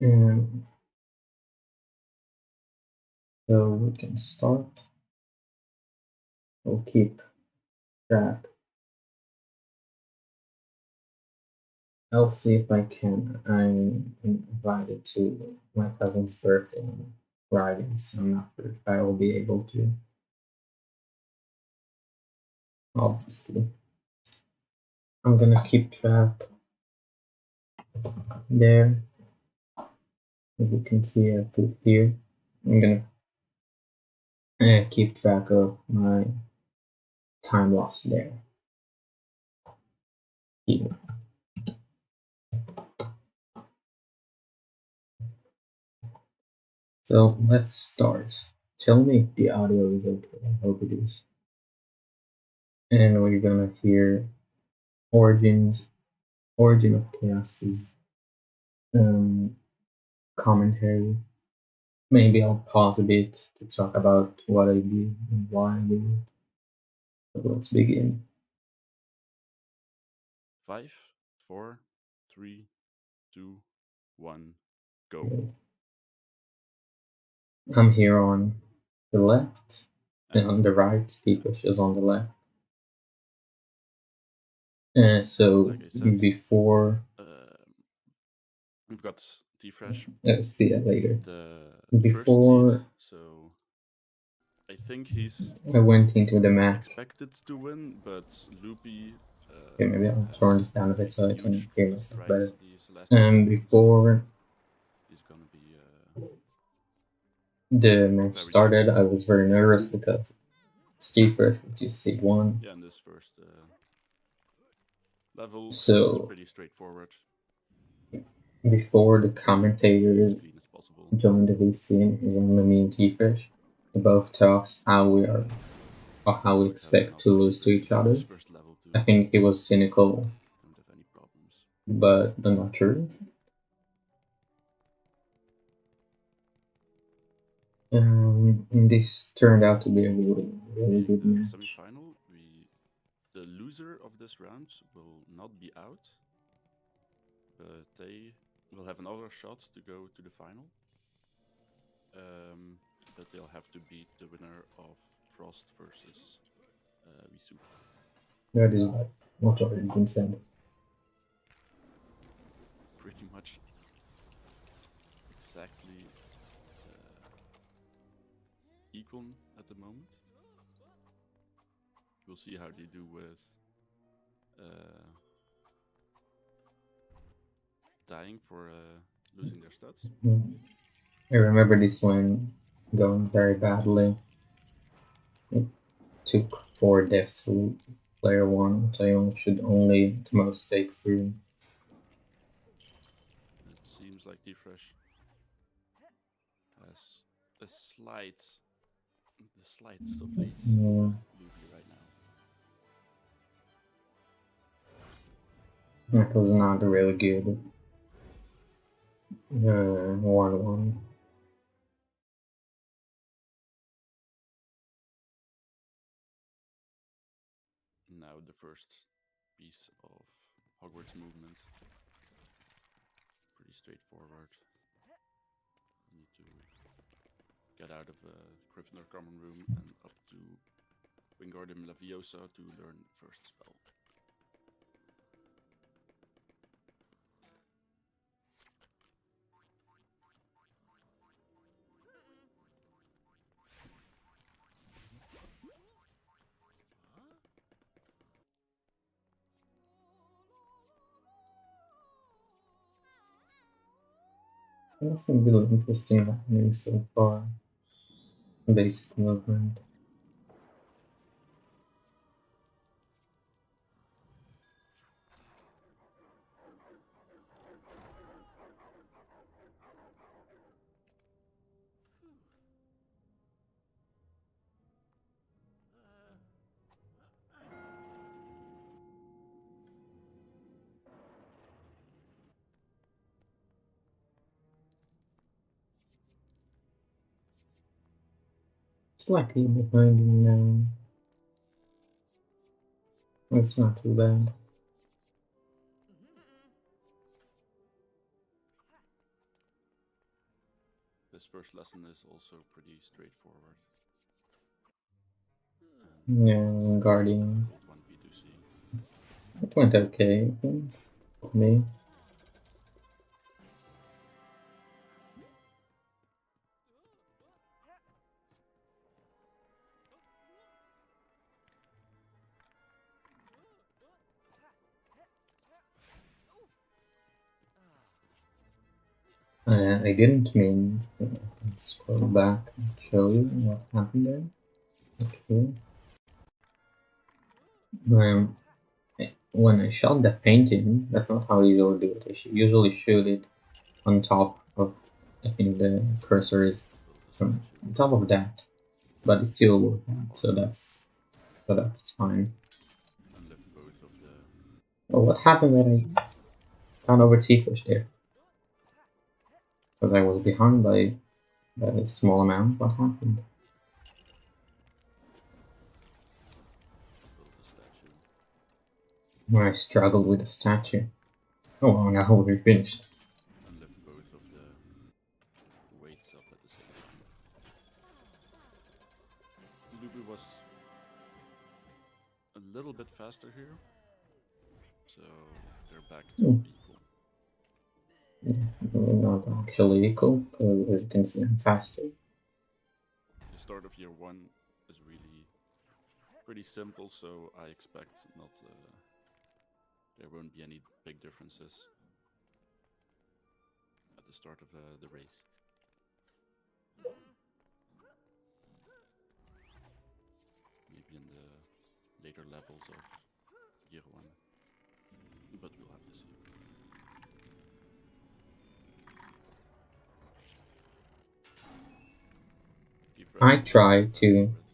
And so we can start. We'll keep track. I'll see if I can. I'm invited to my cousin's birthday on Friday, so I'm not sure if I will be able to. Obviously, I'm gonna keep track there. As you can see, I put here. I'm gonna keep track of my time loss there. Here. So let's start. Tell me if the audio is okay. I hope it is. And we're gonna hear Origin of Chaos's um, commentary. Maybe I'll pause a bit to talk about what I did and why I did it. So let's begin. 5, 4, 3, 2, 1, go. Okay. I'm here on the left, and on And the right, yeah, Tfresh is on the left. So like I said, before, um, we've got Tfresh I'll see you later. in the first seed, Before so I think he's I went into the match, expected to win, but Loopy okay, maybe I'll has turn this down a bit taken so a I huge can hear myself stride better. these last few tournaments, so Before he's gonna be the match very started, tough. I was very nervous because Steve Fresh, which is seed one. Yeah, in this first level, it's So pretty straightforward. before the Just have to be as commentators clean as possible. joined the VC and it was only me and T-Fresh, we both talked how we are or how we We've had expect enough to lose to each experience in this other. first level I to think he was cynical, don't have any problems. but I'm not sure. And this turned out to be a really, really Okay, good the match. semi-final, the loser of this round will not be out, but they will have another shot to go to the final. Um, but they'll have to beat the winner of Frost versus Wisu. That is what already been said. Pretty much exactly uh, equal at the moment. We'll see how they do with uh, dying for losing their stats. I remember this one going very badly. It took 4 deaths for player one. Taeyong should only at most take 3. It seems like Tfresh has a the slightest of leads Yeah, over Luby right now. that was not really good. 1-1. Now the first piece of Hogwarts movement, pretty straightforward. You need to get out of Gryffindor common room and up to Wingardium Leviosa to learn first spell. Nothing really interesting happening so far. Basic movement. Slightly behind him now. It's not too bad. This first lesson is also pretty straightforward. And Yeah, not the most guarding. difficult one B2C. It went okay, I think, for me. I didn't mean. Let's scroll back and show you what happened there. Okay. Um, when I shot the painting, that's not how I usually do it. I usually shoot it on top of, I think the cursor is Build a on statue. top of that, but it still worked out, so Armor. that's fine. And lift both of the Oh, what happened weights when up. I got over Tfresh there? Because I was behind by a small amount. What happened? Build a statue. When I struggled with the statue. Oh, well, now we're finished. And lift both of the weights up at the same time. Luby was a little bit faster here, so they're back to Hmm. equal. Not actually equal, because as you can see, I'm faster. The start of year one is really pretty simple, so I expect not there won't be any big differences at the start of the race. Maybe in the later levels of year one, but we'll have to see. I Tfresh is my tried fan to favorite.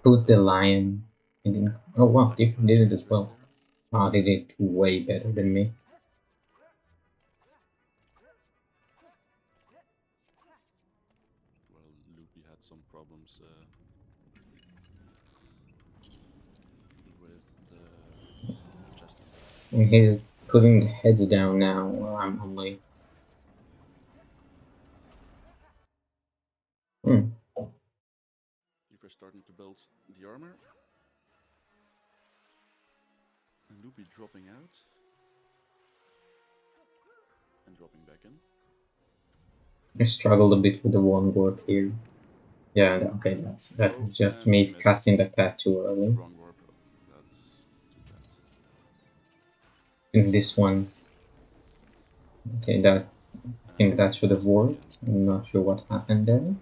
put the lion in. Oh Looks wow, like they you had did it as Tfresh well. there. Ah, they did it way better than me. Well, Loopy had some problems with the chest on top. And he's putting the heads down now while I'm only. Hmm. Tfresh starting to build the armor. And Loopy dropping out. And dropping back in. I struggled a bit with the one warp here. Yeah, okay, that Oh, is just and he me missed. casting the pet too early. Wrong warp. That's too bad. In this one, okay, that I think And that should have missed it again. worked. I'm not sure what happened there.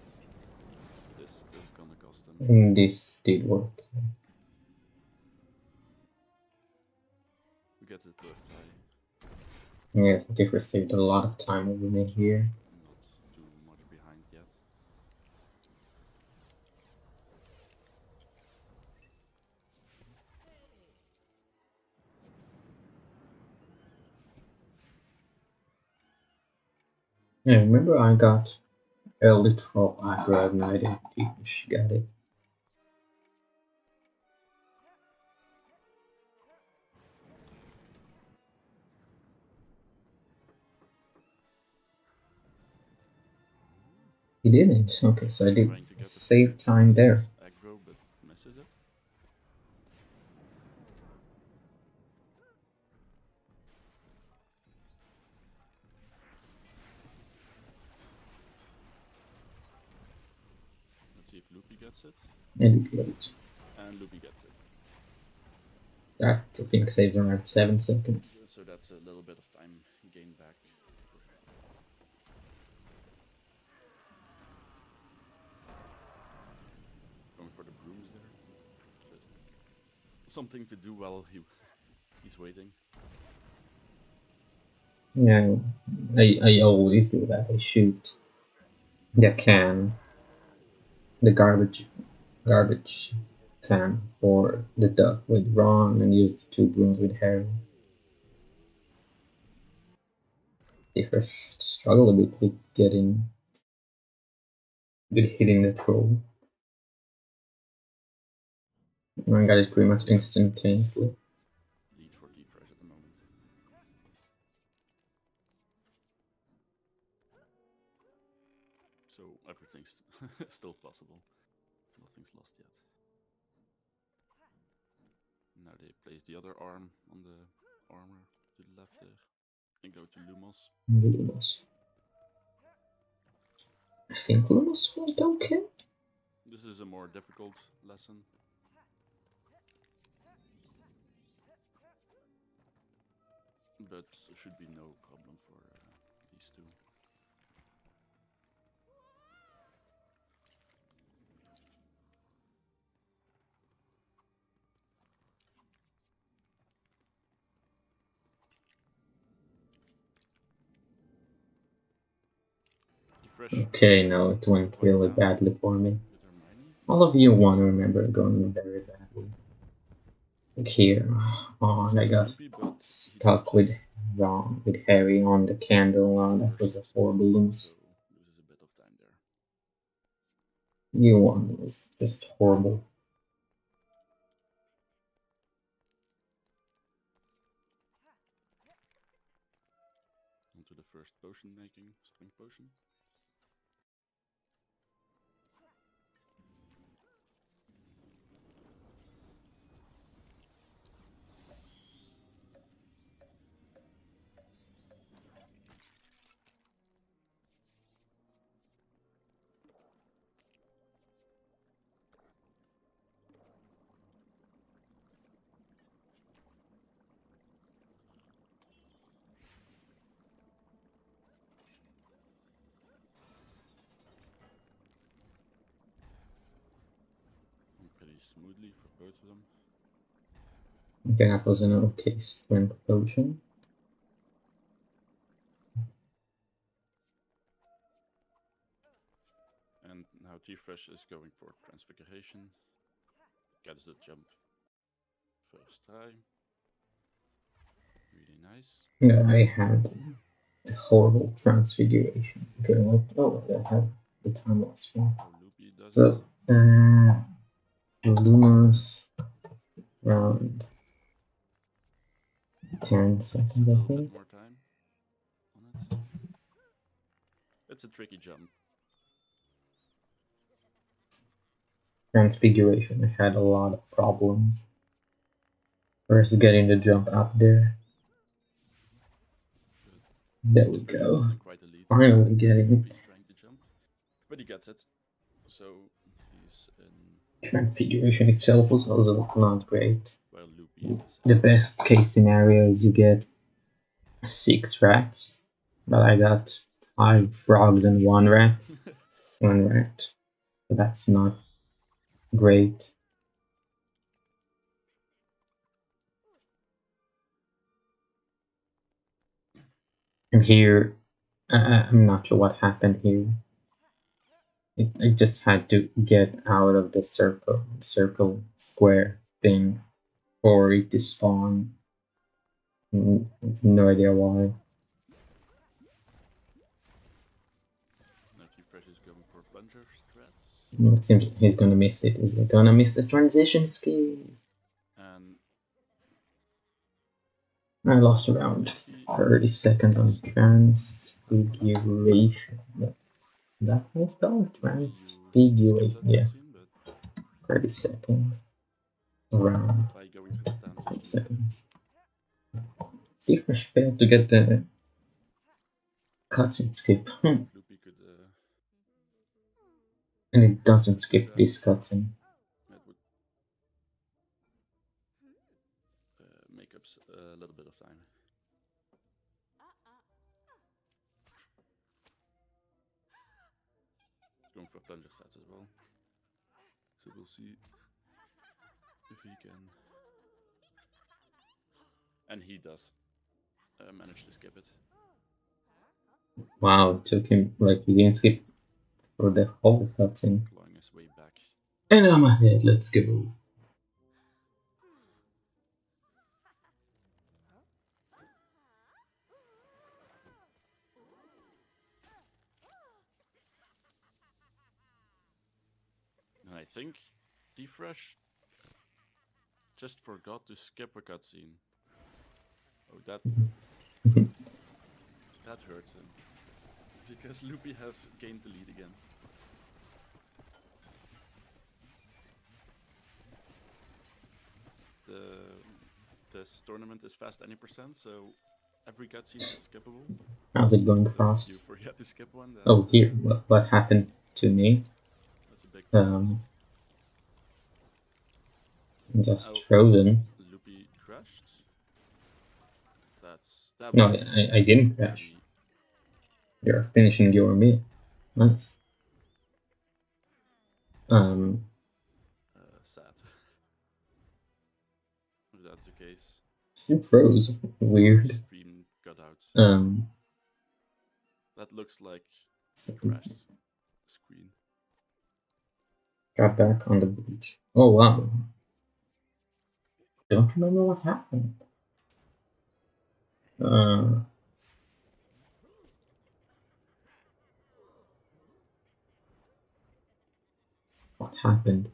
This is gonna cost him. And this did work. We get the third try. Yeah, they've received a lot of time over me So here. not too much behind yet. Yeah, remember I got early troll after I have no idea if she got it. He didn't. Okay, so I did Trying to get the save time first there. aggro, but misses it. Let's see if Loopy gets it. And it worked. And Loopy gets it. That I think saves around 7 seconds. So that's a little bit of time gained back for him. Going for the brooms there. Just something to do while he's waiting. Yeah, I always do that. I shoot the can, the garbage can or the duck with Ron and use the 2 brooms with Harry. If I struggle a bit with hitting the troll. I got it pretty much instantaneously. Lead for Tfresh at the moment. So everything's still possible. Nothing's lost yet. Now they place the other arm on the armor to the left there and go to Lumos. Lumos. I think Lumos went okay. This is a more difficult lesson. But there should be no problem for these two. Tfresh Okay, no, it went quite really down badly for me. with Hermione. All of you want to remember going very badly. Like here, oh, and I Saves got Loopy, but he drops stuck it. with Harry on the candle. Oh, that was First a spot, horrible so lose. loses a bit of time there. You one was just horrible. Onto the first potion making, strength potion. And pretty smoothly for both of them. Okay, that was an okay strength potion. And now Tfresh is going for Transfiguration. Gets the jump first try. Really nice. Yeah, I had a horrible transfiguration. Okay, well, oh, I had the time lost one. Oh, Loopy does it. So, Lumos around 10 Takes seconds, a I little bit think. more time on it. It's a tricky jump. Transfiguration, I had a lot of problems. First, getting the jump up there. There we Tfresh is go. building quite a lead. Finally getting Loopy's trying to jump, but he gets it. So he's in. transfiguration itself was also not great. Well, Loopy is The in. best case scenario is you get 6 rats, but I got 5 frogs and 1 rat. 1 rat. So that's not great. And here, I'm not sure what happened here. I just had to get out of the circle square thing for it to spawn. No idea why. Now Tfresh is going for plunger strats. It seems he's gonna miss it. Is he gonna miss the transition skill? And I lost around 30 seconds on transfiguration. That was spelled maybe you skip transfiguration. that Yeah, cutscene, but 30 seconds. Around by going through the 10 transition. seconds. Tfresh failed to get the cutscene skip. Loopy could. And it doesn't skip this cutscene. That would make up a little bit of time. He's going for plunger stats as well. So we'll see if he can. And he does manage to skip it. Wow, it took him like he didn't skip for the whole cutscene. Clawing his way back. And I'm ahead, let's go. And I think Tfresh just forgot to skip a cutscene. Oh, that hurts him. because Loopy has gained the lead again. This tournament is fast any percent, so every cutscene is skippable. How's it going So fast? if you forget to skip one, that's, Oh, here, what happened to me? that's a big problem. Just frozen. Loopy crashed. That No, would be I didn't crash. pretty You're finishing your meal. Nice. sad if that's the case. Still froze. Weird. Stream got out. That looks like a crashed screen. Got back on the beach. Oh wow. Don't remember what happened. What happened?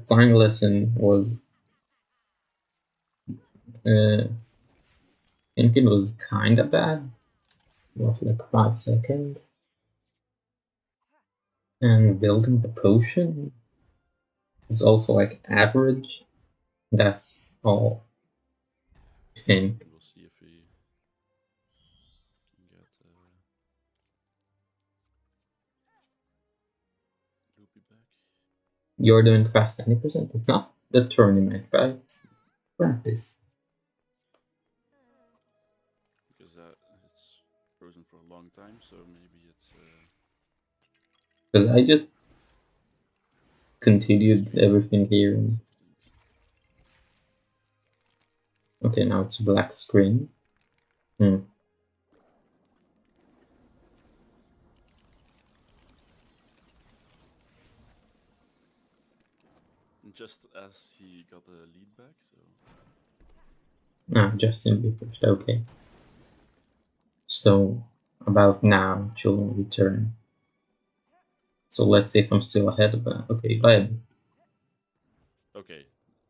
Final lesson was I think it was kinda bad. Roughly like 5 seconds. And building the potion is also like average. That's all. I think. We'll see if we can get Loopy back. You're doing fast 90%. It's not the tournament, right? Practice. Because it's frozen for a long time, so maybe it's. Because I just continued everything here. And... Okay, now it's black screen. And just as he got a lead back, so. Justin Bieber. Okay. So about now, she'll return. So let's see if I'm still ahead of that. Okay, bye. Okay,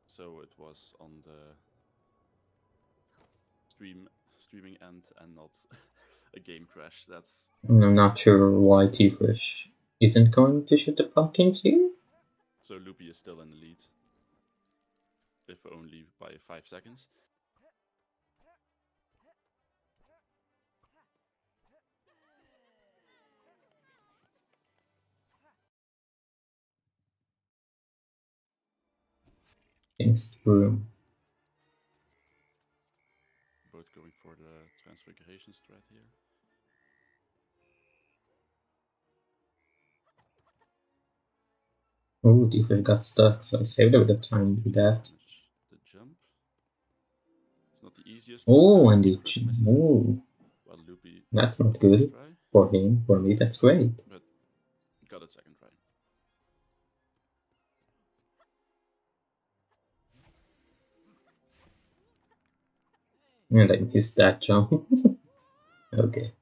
so it was on the streaming end and not a game crash. That's. I'm not sure why Tfresh isn't going to shoot the pumpkins here. So Loopy is still in the lead, if only by 5 seconds. Thanks through. Both going for the transfiguration strat here. Oh, Tfresh got stuck, so I saved a bit of time with that. The jump. It's not the easiest. Oh, and the oh, well, Loopy that's not good for him. For me, that's great. But got it second try. And I missed that jump. Okay.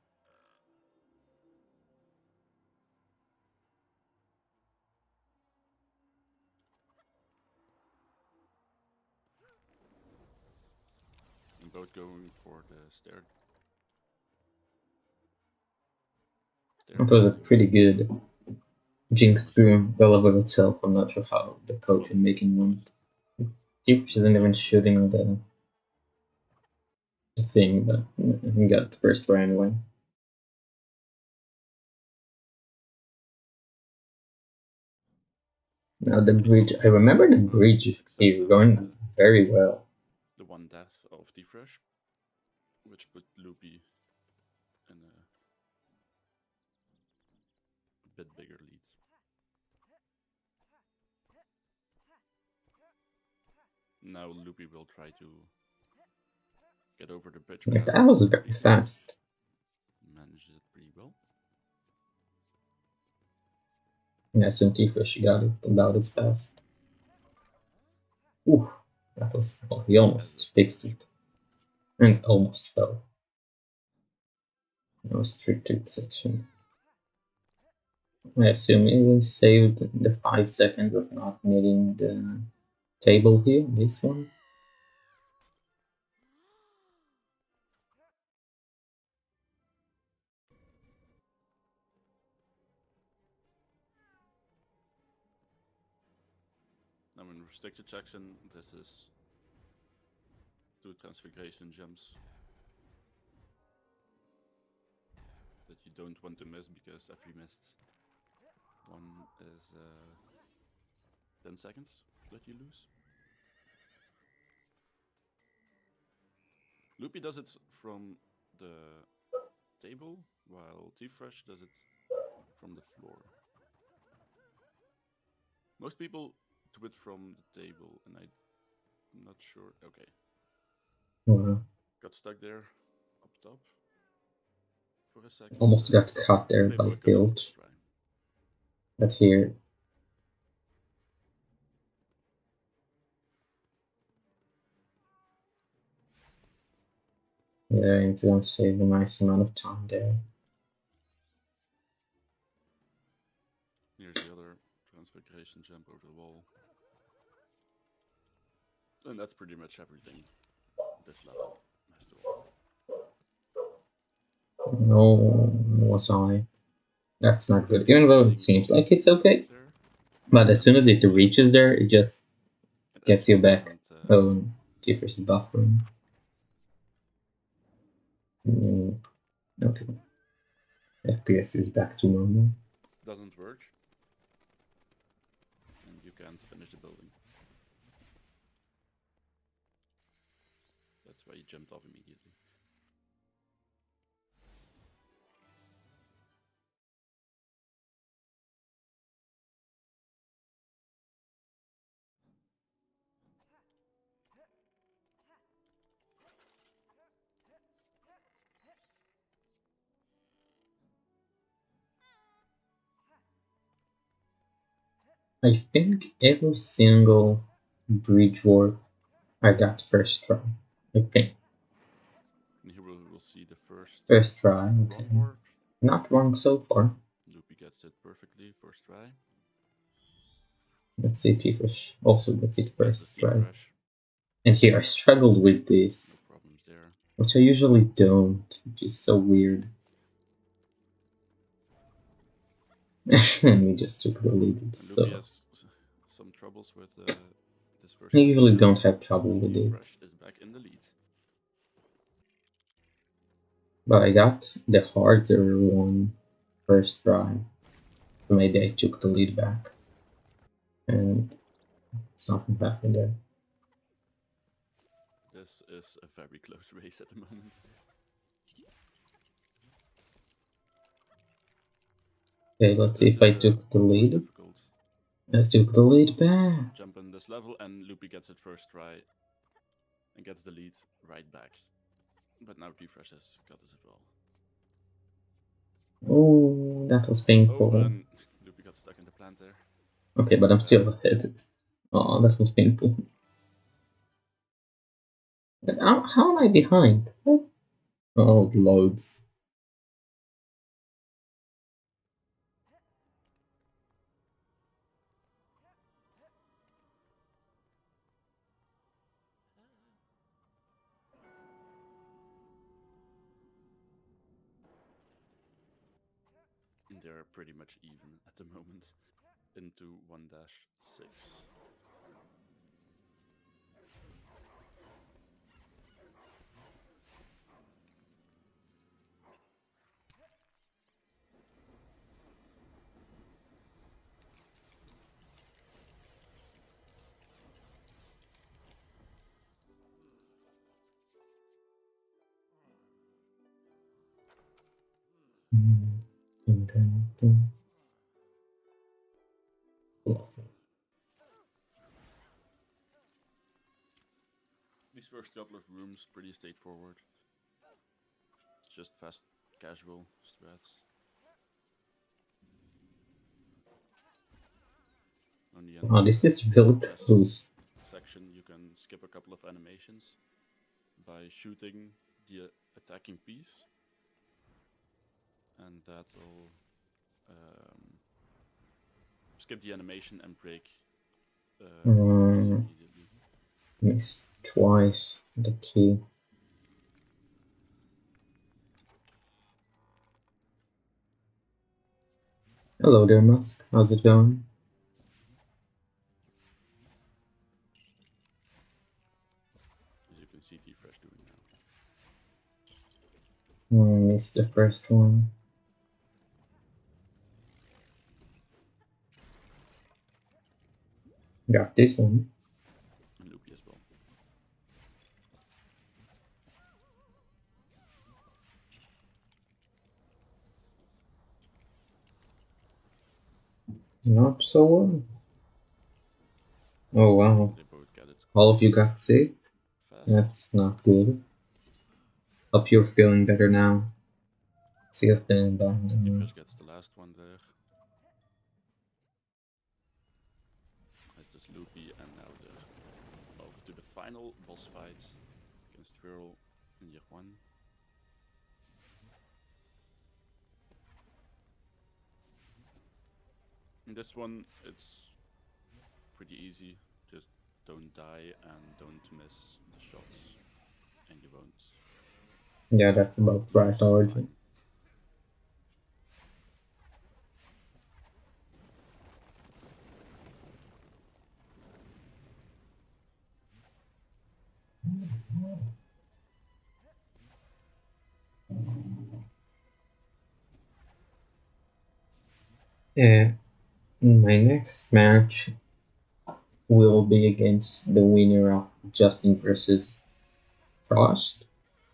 And both going for the stair. It was a pretty good Jinx boom well over itself. I'm not sure how the potion making went. Tfresh isn't even shooting the thing, but he got the first try anyway. Now the bridge, I remember the bridge here going very well. The one death of Tfresh, which put Loopy in a bit bigger lead. Now Loopy will try to get over the bridge. Yeah, that was very fast. Managed it pretty well. Yeah, so Tfresh got it about as fast. Ooh, that was, well, he almost fixed it. And almost fell. No restricted section. I assume he will save the 5 seconds of not needing the table here, this one. stick detection, this is 2 transfiguration jumps that you don't want to miss, because every missed one is 10 seconds that you lose. Loopy does it from the table, while Tfresh does it from the floor. Most people do it from the table, and I'm not sure. Okay. Wow. Got stuck there, up top, for a second. Almost got cut there They by both got it Field. first try. But here, yeah, it's gonna save a nice amount of time there. Here's the other transfiguration jump over the wall. And that's pretty much everything this level has to offer. No, was I? That's not good. Loopy's Even though landing it seems like it's okay. there, But as soon as it reaches there, it just it gets you actually back. doesn't. Oh, Tfresh is buffering. Okay. FPS is back to normal. Doesn't work, and you can't finish the building. That's why he jumped off immediately. I think every single bridge warp I got first try. I think. And here we'll see the First try, okay. wrong warp. Not wrong so far. Loopy gets it perfectly, first try. Let's see, Tfresh also gets it Gets first the try. Tfresh. And here I struggled with No this, problems there. which I usually don't, which is so weird. And we just took the lead. And So Loopy has some troubles with this first I usually jump. don't have trouble with it. Tfresh is back in the lead. But I got the harder one first try. So maybe I took the lead back. And something happened there. This is a very close race at the moment. Okay, let's see if I took the lead. Difficult I took the lead back. jump in this level, and Loopy gets it first try and gets the lead right back. But now Tfresh has got this as well. Oh, that was painful. Oh, and Loopy got stuck in the plant there. Okay, but I'm still ahead. Oh, that was painful. But how am I behind? Oh, loads. They're pretty much even at the moment into 1-6. These first couple of rooms pretty straightforward. It's just fast, casual strats. On the end Oh, this is real close. section, you can skip a couple of animations by shooting the attacking piece, and that will skip the animation and break immediately. Missed twice the key. Hello there, Musk. How's it going? can see Tfresh doing now. Missed the first one. Got this one. And Loopy as well. Not so well. Oh wow. They both get it All of you got sick? fast. That's not good. Hope you're feeling better now. See you then. Tfresh gets the last one there. It's just Loopy, and now they're off to the final boss fight against Twirl in year 1. In this one, it's pretty easy. Just don't die and don't miss the shots, and you won't Yeah, that's about right lose already. time. Yeah, my next match will be against the winner of Justin versus Frost.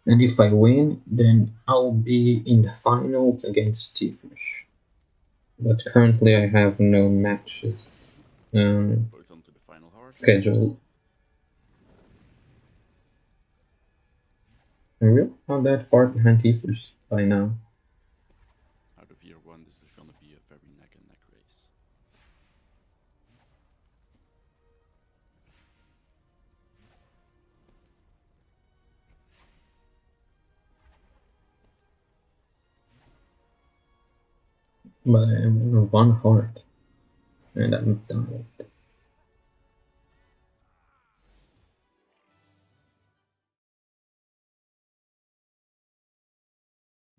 And if I win, then I'll be in the finals against Tfresh. But currently I have no matches Both onto the final hard. scheduled. I'm really not that far behind Tfresh by now. Out of year 1, this is gonna be a very neck and neck race. But I'm on one heart. And I'm done.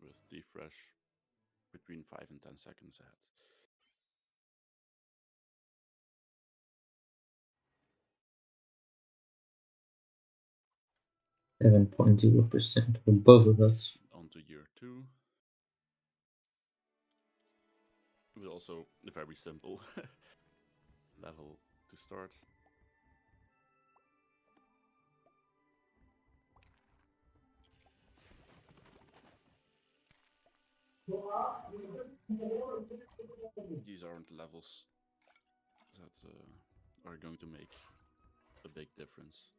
With Tfresh between 5 and 10 seconds ahead. 7.0% for both of us. On to year 2. It was also a very simple level to start. These aren't levels that are going to make a big difference.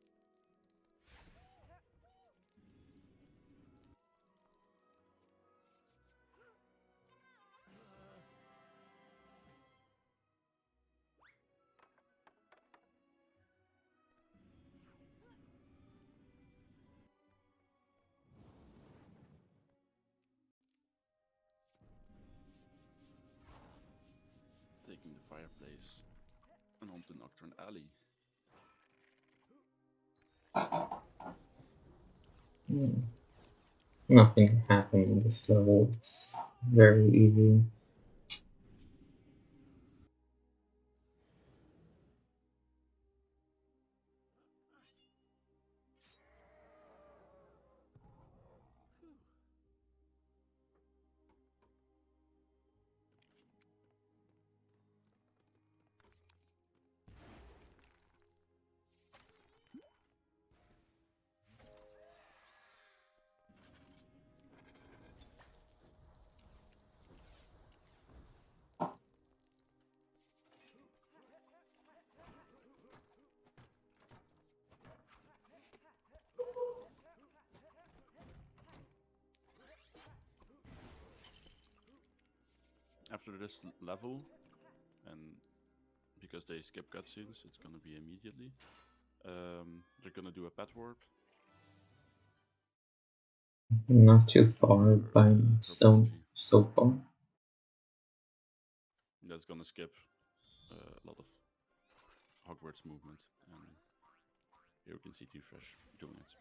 Taking the fireplace and onto Nocturne Alley. Nothing happened in this level. It's very easy. After this level, and because they skip cutscenes, it's gonna be immediately. They're gonna do a pet warp. Not too far by Herbology. so far. That's gonna skip a lot of Hogwarts movement, and here you can see Tfresh doing it.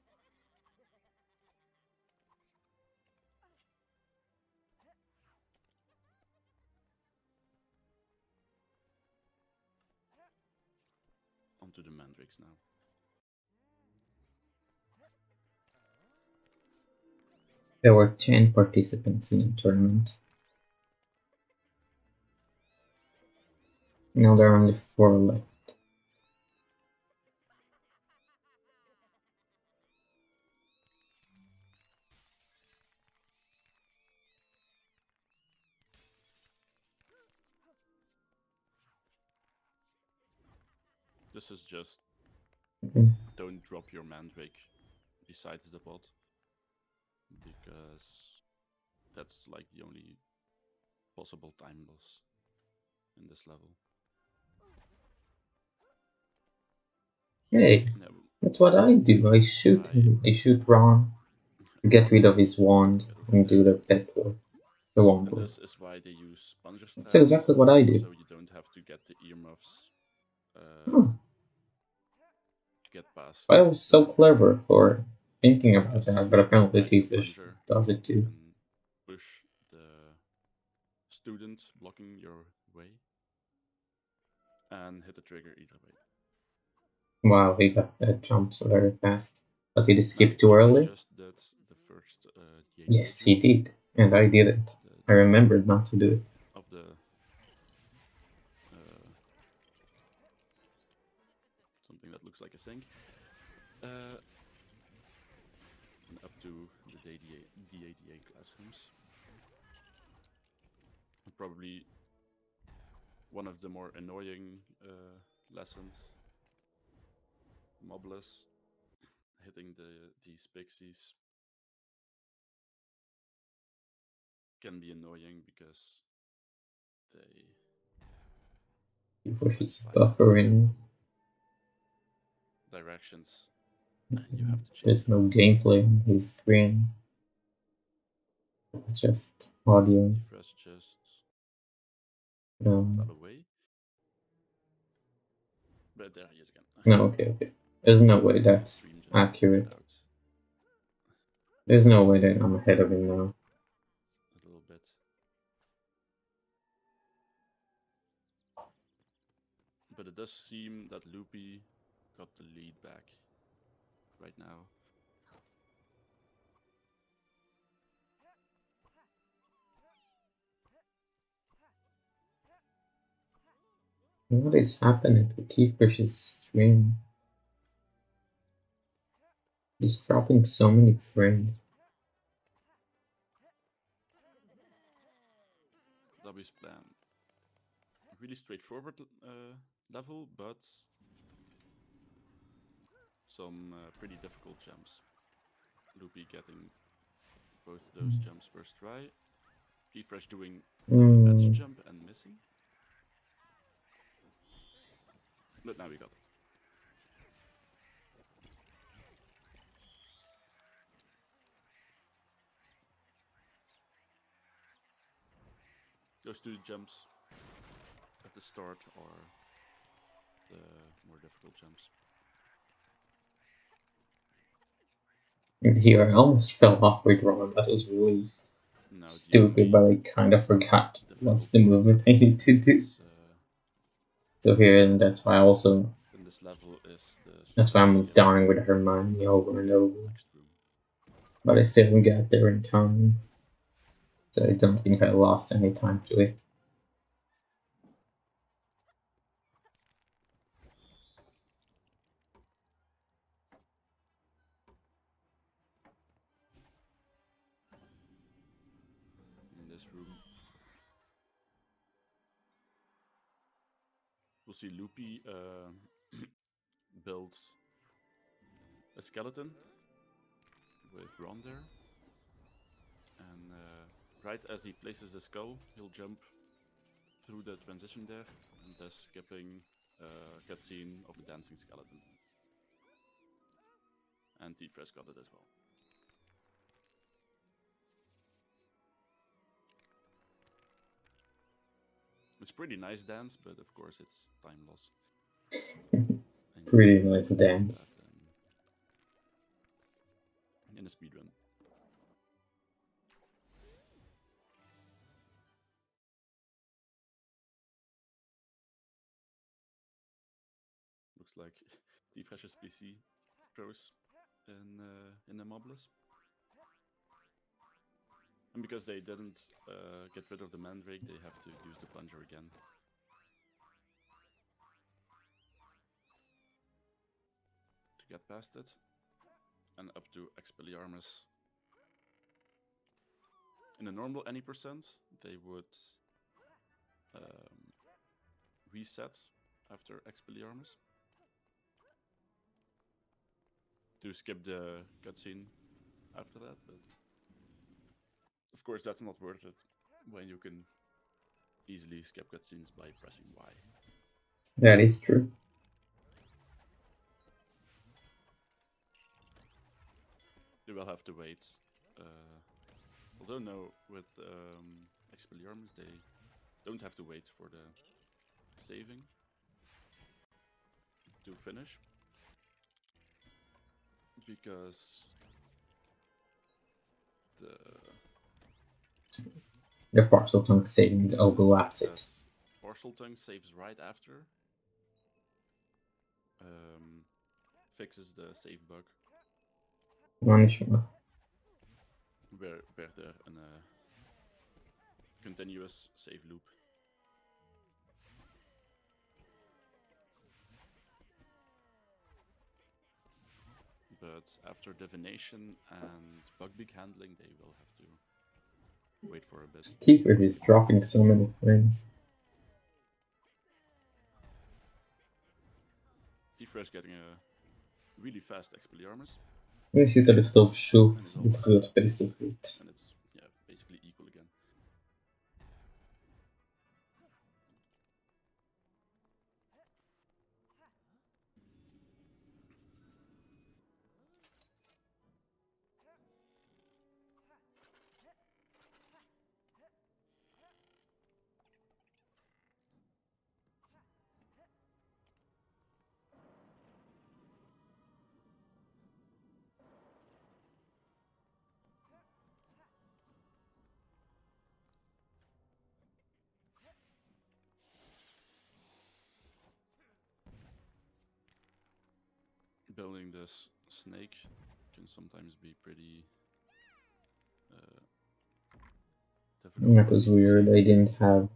Onto the Mandrakes now. There were 10 participants in the tournament. Now there are only 4 left. This is just Mhm. don't drop your mandrake besides the pot because that's like the only possible time loss in this level. Hey, Yeah, that's what I do. I shoot try him. I shoot Ron to get rid of his wand get over and do the there. pet work. The wand And work. this is why they use sponger That's strats, exactly what I do. so you don't have to get the earmuffs Oh, to get past I was the so mandrake. clever for thinking about Because that, but apparently like the Tfresh plunger, does it you too. can push the student blocking your way and hit the trigger either way. Wow, he got that jump so very fast. But did he Now, skip too Tfresh early? just did the first DADA Yes, he jump, did. And I didn't. the I jump remembered not to do it. of the uh, something that looks like a sink, uh, and up to the DADA classrooms. And probably one of the more annoying lessons, mobless, hitting these pixies can be annoying because they Tfresh like is slide into buffering. directions and you have to change There's them no around. gameplay on his screen. It's just audio. Tfresh just Um, fell away, but there he is again. no, okay, okay. There's no way My that's stream just glitched accurate. out There's no way that I'm ahead of him now. a little bit. But it does seem that Loopy got the lead back right now. What is happening to Tfresh's stream? He's dropping so many frames. W's plan. Really straightforward level, but some pretty difficult jumps. Loopy getting both those jumps first try. Tfresh doing the edge Mm, jump and missing. But now we got it. Those two jumps at the start are the more difficult jumps. and here I almost fell off with Ron. That was really Now the stupid, but only I kind of forgot what's difficult the part movement I left need to in do. this So here, and that's why I also level is the that's why spaghetti I'm skeleton. dying with Hermione That's in over and over. the next room. But I still got there in time, so I don't think I lost any time to it. In this room, we'll see Loopy build a skeleton with Ron there, and right as he places the skull, he'll jump through the transition there, and thus skipping cutscene of the dancing skeleton. And Tfresh got it as well. It's pretty nice dance, but of course it's time loss, and you Pretty only nice get to do that dance. in a speedrun. Looks like Tfresh's PC froze in the mobless. And because they didn't get rid of the Mandrake, they have to use the Plunger again. To get past it. And up to Expelliarmus. In a normal any percent, they would um, reset after Expelliarmus to skip the cutscene after that, but of course that's not worth it when you can easily skip cutscenes by pressing Y. That is true. You will have to wait. Although no, with Expelliarmus they don't have to wait for the saving to finish because the The parcel tongue saving overlaps it. because Partial Tongue saves right after um, fixes the save bug Manchmal. where there in a continuous save loop. But after divination and bugbeak handling, they will have to wait for a bit. Tfresh is dropping so many frames. Tfresh getting a really fast Expelliarmus. Nu ziet er echt over zo And is iets almost gebeurt dead. bij de goed. And it's basically equal again. Building this snake can sometimes be pretty difficult. That was weird. I didn't have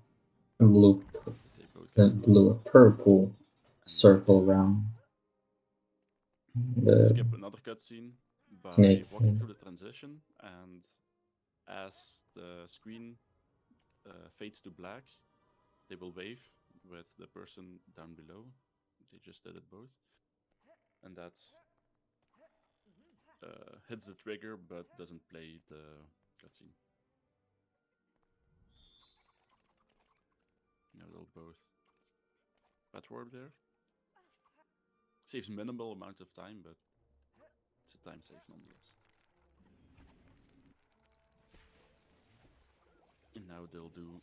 a blue, They both get a purple circle and, around the skip another cutscene by snakes. walking through the transition, and as the screen fades to black, they will wave with the person down below. They just did it both, and that hits the trigger but doesn't play the cutscene. Now they'll both Batwarp there. Saves minimal amount of time, but it's a time save nonetheless. And now they'll do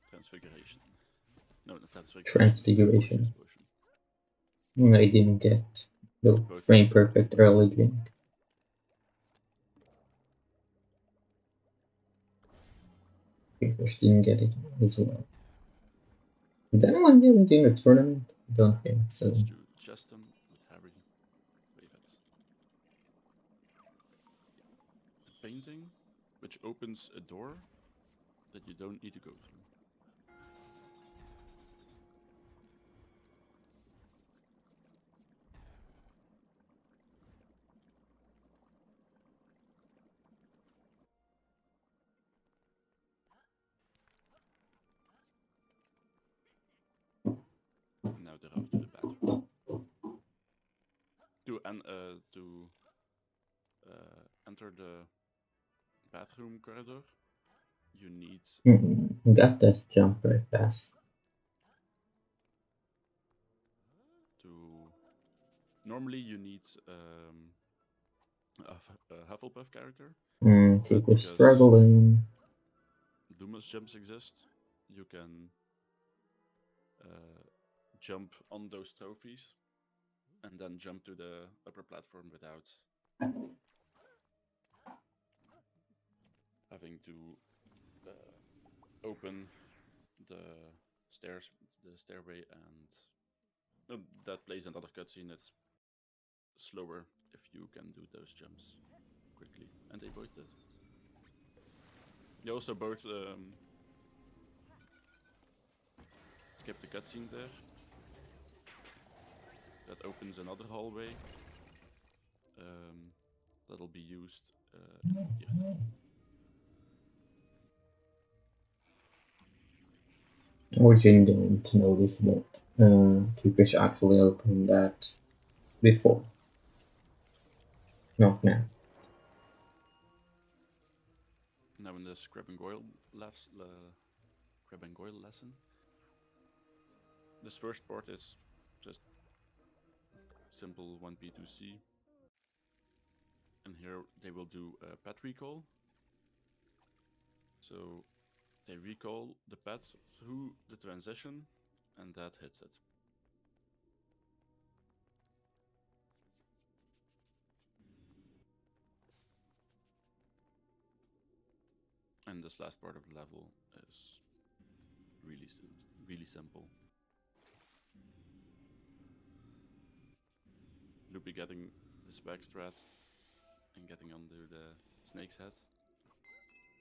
Transfiguration. No, not Transfiguration. Transfiguration. Potion. I didn't get the Both frame transfer perfect upwards. early drink. Tfresh didn't get it as well. Did anyone get it in the tournament? I don't think so. Switch to Justin with Harry. Wave it. The painting, which opens a door that you don't need to go through. And now they're off to the bathroom. To enter the bathroom corridor, you need Got that jump very fast. to. Normally, you need a Hufflepuff character. Tfresh struggling. Loomis jumps exist. You can jump on those trophies and then jump to the upper platform without having to open the stairs, the stairway, and that plays another cutscene. It's slower if you can do those jumps quickly, and they both did. They also both skipped the cutscene there. That opens another hallway. That'll be used here. Which you didn't notice that Tfresh actually opened that before. Not now. Now in this Crab and Goyle lesson, this first part is just simple 1P2C. And here they will do a pet recall. So they recall the pet through the transition, and that hits it. And this last part of the level is really, really simple. Loopy getting the spec strat and getting under the snake's head.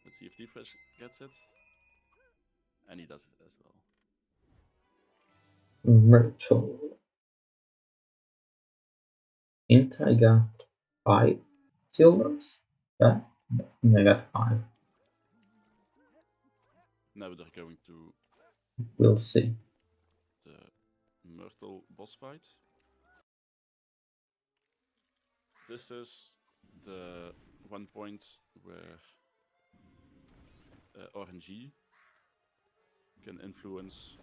Let's see if Tfresh gets it. And he does it as well. Myrtle. I think I got 5 silvers. Yeah, I got 5. Now they're going to We'll see. the Myrtle boss fight. This is the one point where RNG can influence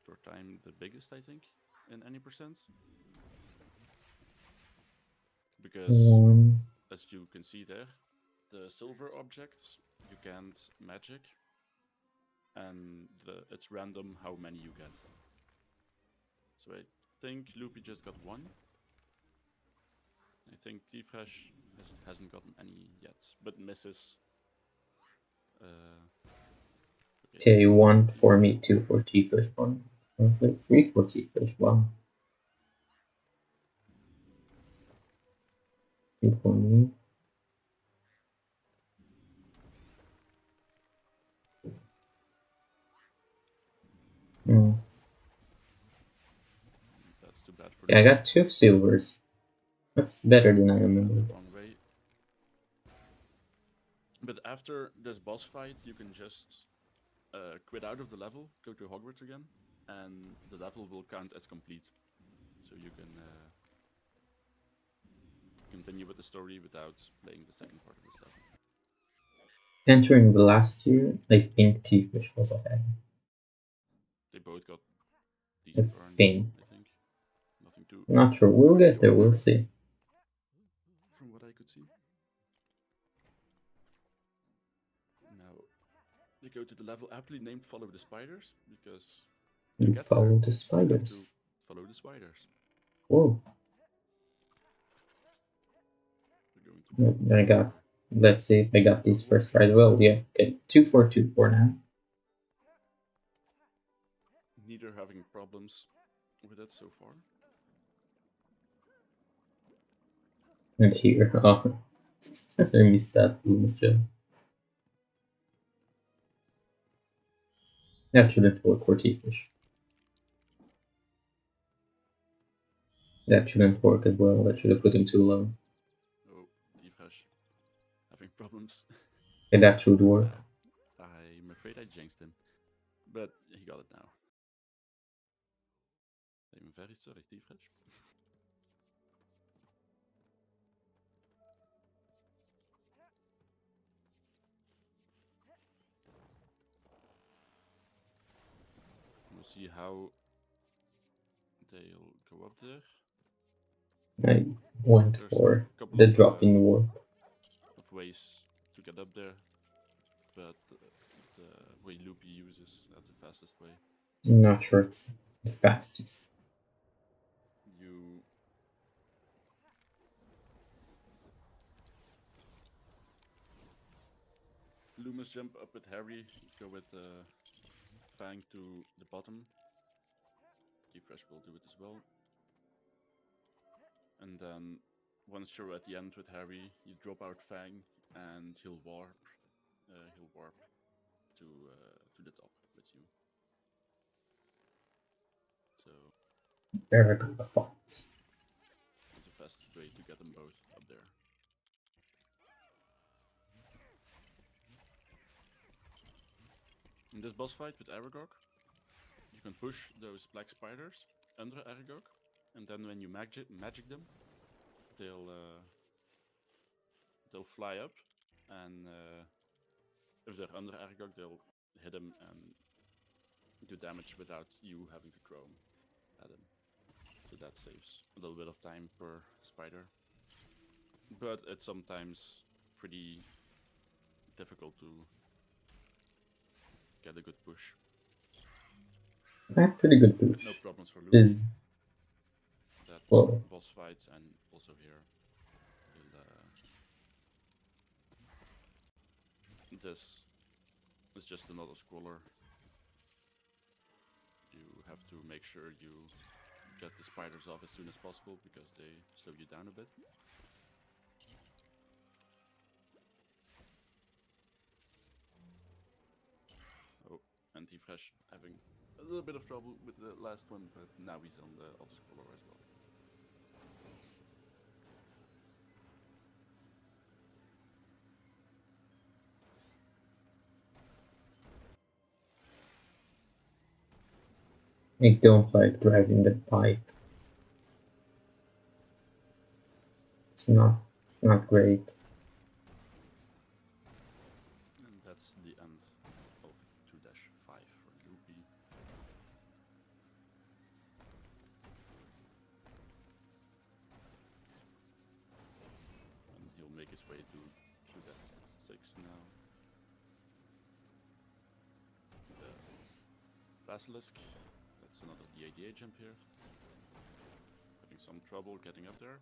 your time the biggest, I think, in any percent. Because, as you can see there, the silver objects you can't magic, and it's random how many you get. So I think Loopy just got 1. I think Tfresh hasn't gotten any yet, but misses. Okay, 1 for me, 2 for Tfresh, 1. 3 for Tfresh, 1. 3 for me. That's too bad for Yeah, I got 2 silvers. That's better than I remember. Wrong way. But after this boss fight, you can just quit out of the level, go to Hogwarts again, and the level will count as complete. So you can continue with the story without playing the second part of this level. Entering the last tier, I think Tfresh was ahead. They both got I decent RNG, think. I think. Nothing too. Not sure. We'll get there. We'll see. From what I could see. Now they go to the level aptly named "Follow the Spiders" because You follow the spiders. Follow the spiders. Whoa. I got. Let's see if I got these first try as well. Yeah. Okay. 2 for 2 for now. Neither having problems with it so far. And here, oh, I missed that bonus jump. That shouldn't work for Tfresh. That shouldn't work as well. That should have put him too low. Oh, Tfresh having problems. And that should work. I'm afraid I jinxed him, but he got it now. I'm very sorry, Tfresh. We'll see how they'll go up there. I went for the dropping warp. Of ways to get up there, but the way Loopy uses, that's the fastest way. I'm not sure it's the fastest. You Loomis jump up with Harry, go with Fang to the bottom. Tfresh will do it as well. And then once you're at the end with Harry, you drop out Fang, and he'll warp. He'll warp to the top with you. So Very good fight. it's the fastest way to get them both up there. In this boss fight with Aragog, you can push those black spiders under Aragog, and then when you magic them, they'll they'll fly up, and if they're under Aragog, they'll hit him and do damage without you having to throw them at him. So that saves a little bit of time per spider, but it's sometimes pretty difficult to get a good push. I have pretty good But push. no problems for Luke. Is That well, boss fight and also here. This is just another scroller. You have to make sure you get the spiders off as soon as possible because they slow you down a bit. Oh, and Tfresh having a little bit of trouble with the last one, but now he's on the auto scroller as well. I don't like driving the bike. It's not great. And that's the end of 2-5 for Loopy. And he'll make his way to 2-6 now. The Basilisk, that's another DADA jump here. Having some trouble getting up there.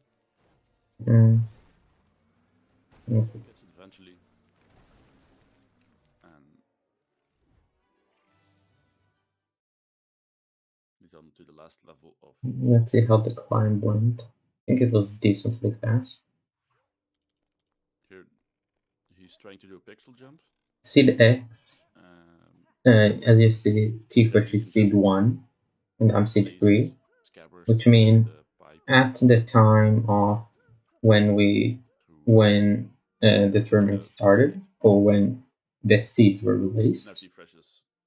Okay. Gets it eventually. And we've done to the last level of. Let's see how the climb went. I think it was decently fast. Here, he's trying to do a pixel jump. Seed X. As you see, Tfresh is seed 1, and I'm seed 3, which means at the time of when the tournament started, or when the seeds were released,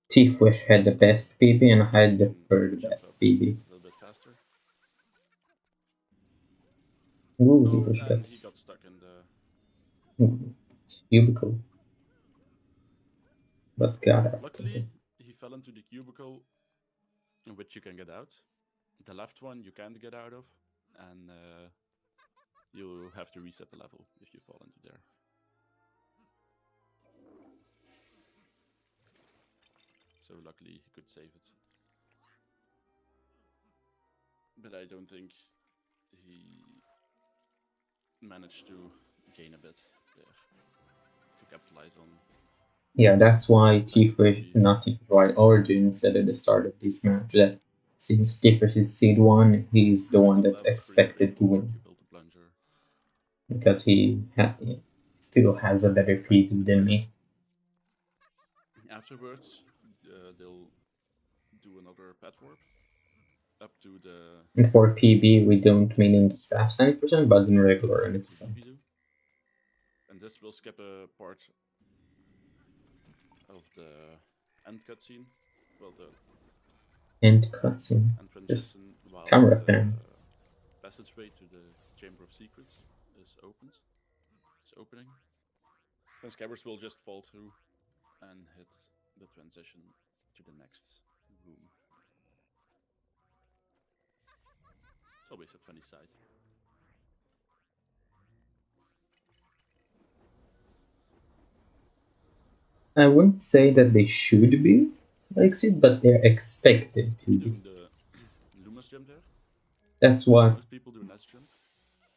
Tfresh had the best PB and I had the third best PB. A little bit faster. Ooh, Oh, Tfresh and he got stuck in the cubicle. But got out. Luckily, he fell into the cubicle in which you can get out. The left one you can't get out of, and you have to reset the level if you fall into there. So luckily he could save it. But I don't think he managed to gain a bit there to capitalize on. Yeah, that's why Tfresh, not Tfresh, why Origin said at the start of this match that since Tfresh is seed 1, he's the one that expected to win. Because he still has a better PB than me. Afterwards, they'll do another pet warp up to the. And for PB, we don't mean in fast 90%, but in regular 90%. And this will skip a part of the end cutscene. Well, the end cutscene. Just camera pan. Passageway to the Chamber of Secrets is opened. It's opening. Then Scabbers will just fall through and hit the transition to the next room. It's always a funny sight. I wouldn't say that they should be like it, but they're expected to be. Doing the Loomis jump there? That's what. Most people do Nest jump.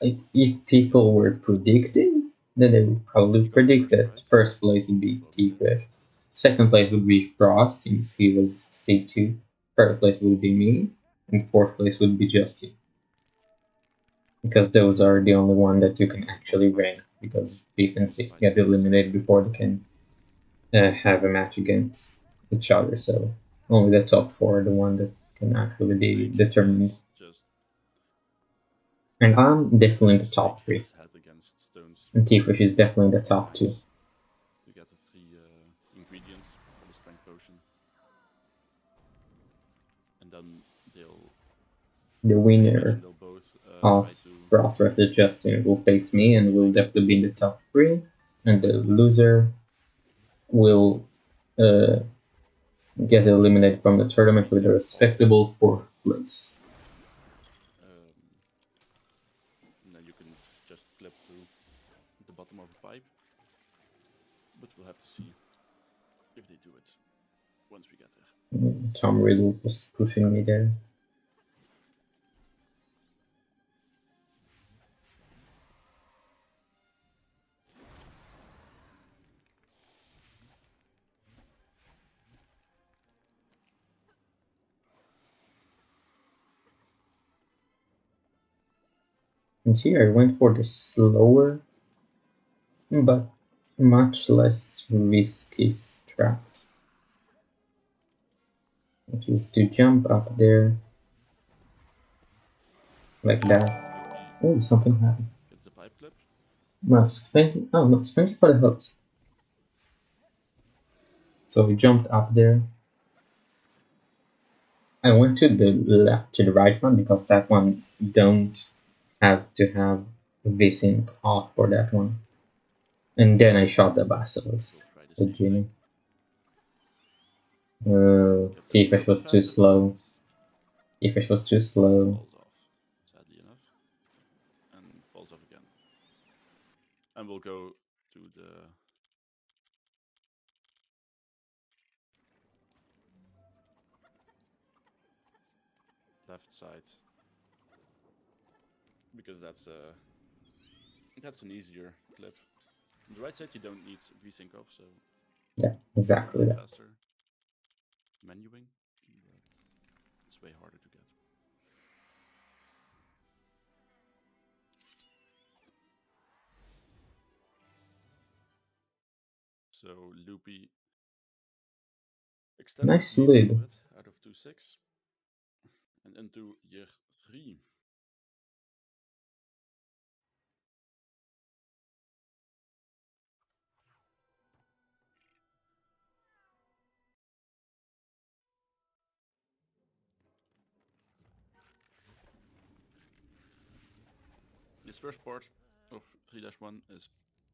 If people were predicting, then they would probably predict that first place would be Tfresh. Second place would be Frost, since he was C2. Third place would be me, and fourth place would be Justin. because those are the only one that you can boss actually fight. rank, because 5th and 6th Fight get against eliminated before they can have a match against each other. So only the top four are the one that can actually be Snake determined. is just And I'm definitely in the Snake top three, his head against stones and Tfresh is definitely in the many top two. times to get the three ingredients for the strength potion, and then they'll. The I imagine winner they'll both of try to. Brass versus Justin will face me and will Snake. definitely be in the top three, and the loser will uh, get eliminated from the tournament with a Resync off, respectable fourth place. um, and then you can just clip through the bottom of the pipe. But we'll have to see if they do it once we get there. Tom Riddle was pushing me there. And here I went for the slower but much less risky strat, which is to jump up there like that. Loopy Oh, something happened. gets a pipe clip. Musk, thank you. Oh, Musk, thank you for the host. So we jumped up there. I went to the left, to the right one, because that one don't have to have vsync off for that one. And then I shot the basilisk, We'll try the the same thing. genie. Gets a Tfresh little bit was too faster, but slow. Tfresh was too slow. falls off, sadly enough, and falls off again. And we'll go to the left side because that's an easier clip. On the right side, you don't need VSync off, so Yeah, it's a little exactly bit that. faster menuing, but it's way harder to get. So Loopy extends his Nice lead a little lid. bit out of 2-6 and into year 3. This first part of 3-1 is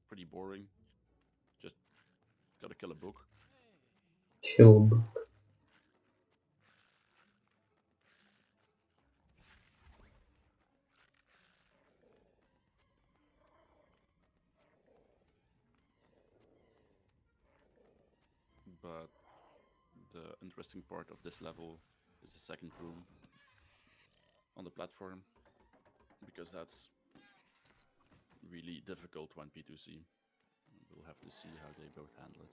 pretty boring. Just gotta kill a book. Kill. But the interesting part of this level is the second room on the platform, because that's really difficult when P2C. We'll have to see how they both handle it.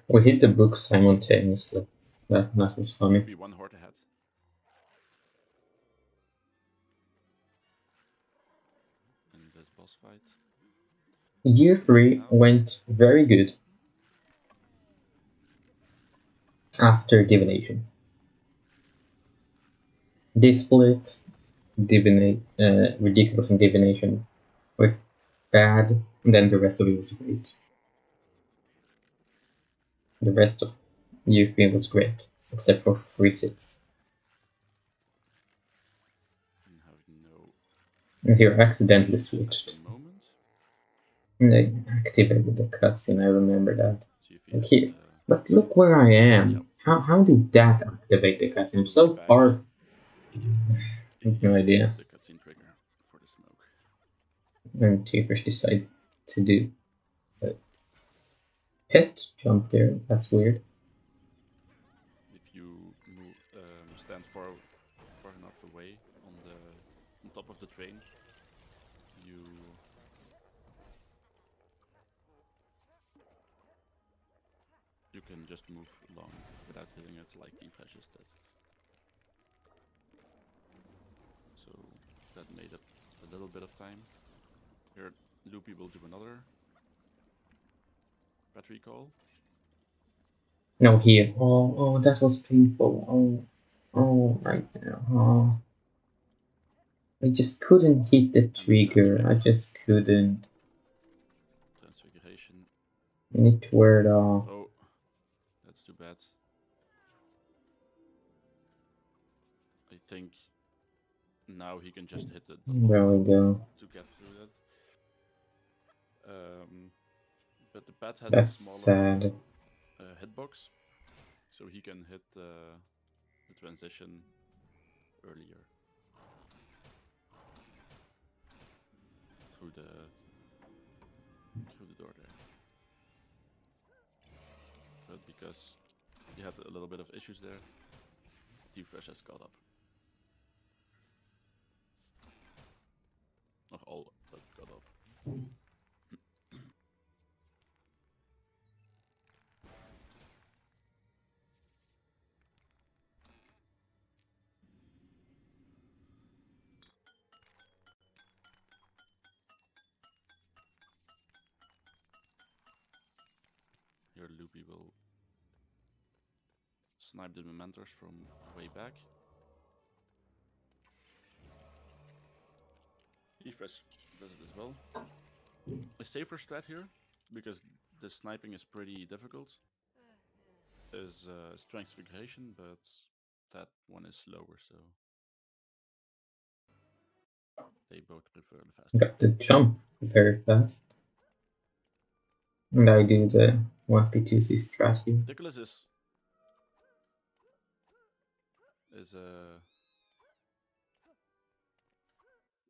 We hit the book simultaneously. That was funny. Loopy 1 heart ahead. In this boss fight. Year Losing 3 now. went very good after divination. They split ridiculous and divination were bad, and then the rest of it was great. The rest of year 3 was great, except for 3-6. And having no And here I accidentally change at the switched. moment. And I activated the cutscene, I remember that. See if he Like has here. the But cutscene. look where I Yep. am. How did that activate the cutscene? I'm Loopy so back. far. I have He no used idea. the cutscene trigger for the smoke. And Tfresh decided to do a pet jump there. That's weird. If you move, stand far enough away on top of the train, you can just move along without hitting it like Tfresh just did. So that made it a little bit of time. Here, Loopy will do another battery call. No, here. Oh, that was painful. Oh, right there. Oh. I just couldn't hit the trigger. I just couldn't. Transfiguration. And it wore it off. Oh, that's too bad. I think now he can just hit the There we go. to get through that. But the bat has That's a smaller sad. hitbox, so he can hit the transition earlier through the door there. So because he had a little bit of issues there, Tfresh has caught up. Not all, but got up. Here Loopy will snipe the Mementors from way back. Tfresh does it as well. A safer strat here, because the sniping is pretty difficult, is Strength Figuration, but that one is slower, so they both prefer the fast. Got the jump very fast. And I do the 1P2C strat here. Ridiculous is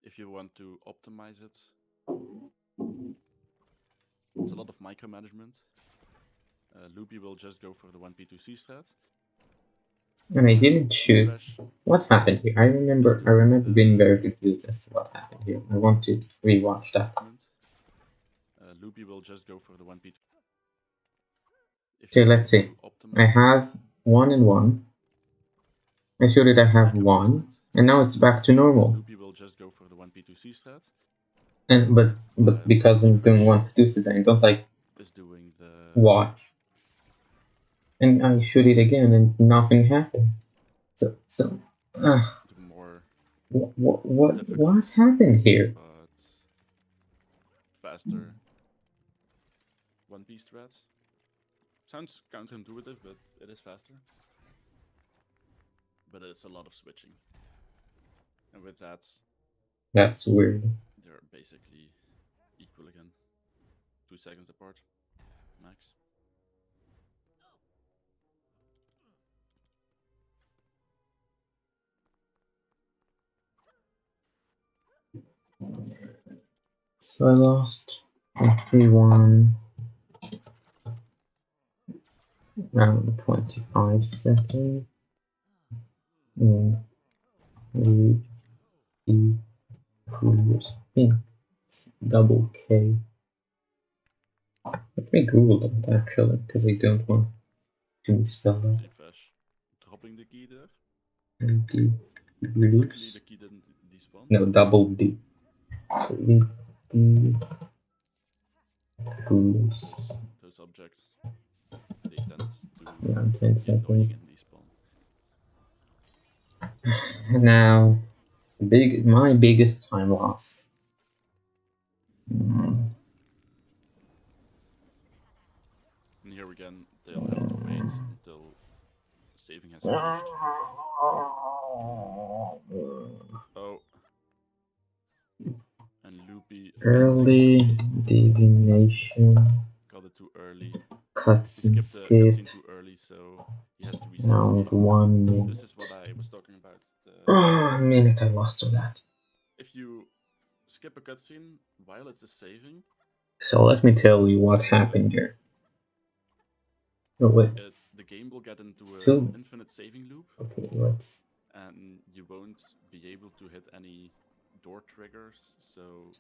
if you want to optimize it, it's a lot of micromanagement. Loopy will just go for the 1P2C strat. And I didn't shoot. What happened here? I remember being very confused as to what happened here. I want to rewatch that. Loopy will just go for the 1P2. Okay, let's see. I have 1 and 1. I showed it I have 1, and now it's back to normal. Loopy will just go for the 1P2C strat. And but because I'm doing 1P2C, I don't like watch. And I shoot it again, and nothing happened. So what happened here? Faster 1P strat. Sounds counterintuitive, but it is faster. But it's a lot of switching. And with that, that's weird. They're basically equal again. 2 seconds apart, max. So I lost 3-1. Around 25 seconds. And double K. Let me Google that actually, because I don't want to misspell that. Tfresh dropping the key there. And Luckily the key didn't despawn. No, double D. So those objects, they tend to around 10 seconds. And despawn. Now, my biggest time loss. And here again, they'll have to wait until saving has finished. Oh. And Loopy early divination. Got it too early. Cutscene skip. Too early, so he has to reset. Around 1 minute. This is what I was talking about. A minute I lost to that. If you skip a cutscene while it's saving. So let me tell you what happened here. Oh wait. The game will get into an infinite saving loop. Okay, let's. And you won't be able to hit any door triggers, so.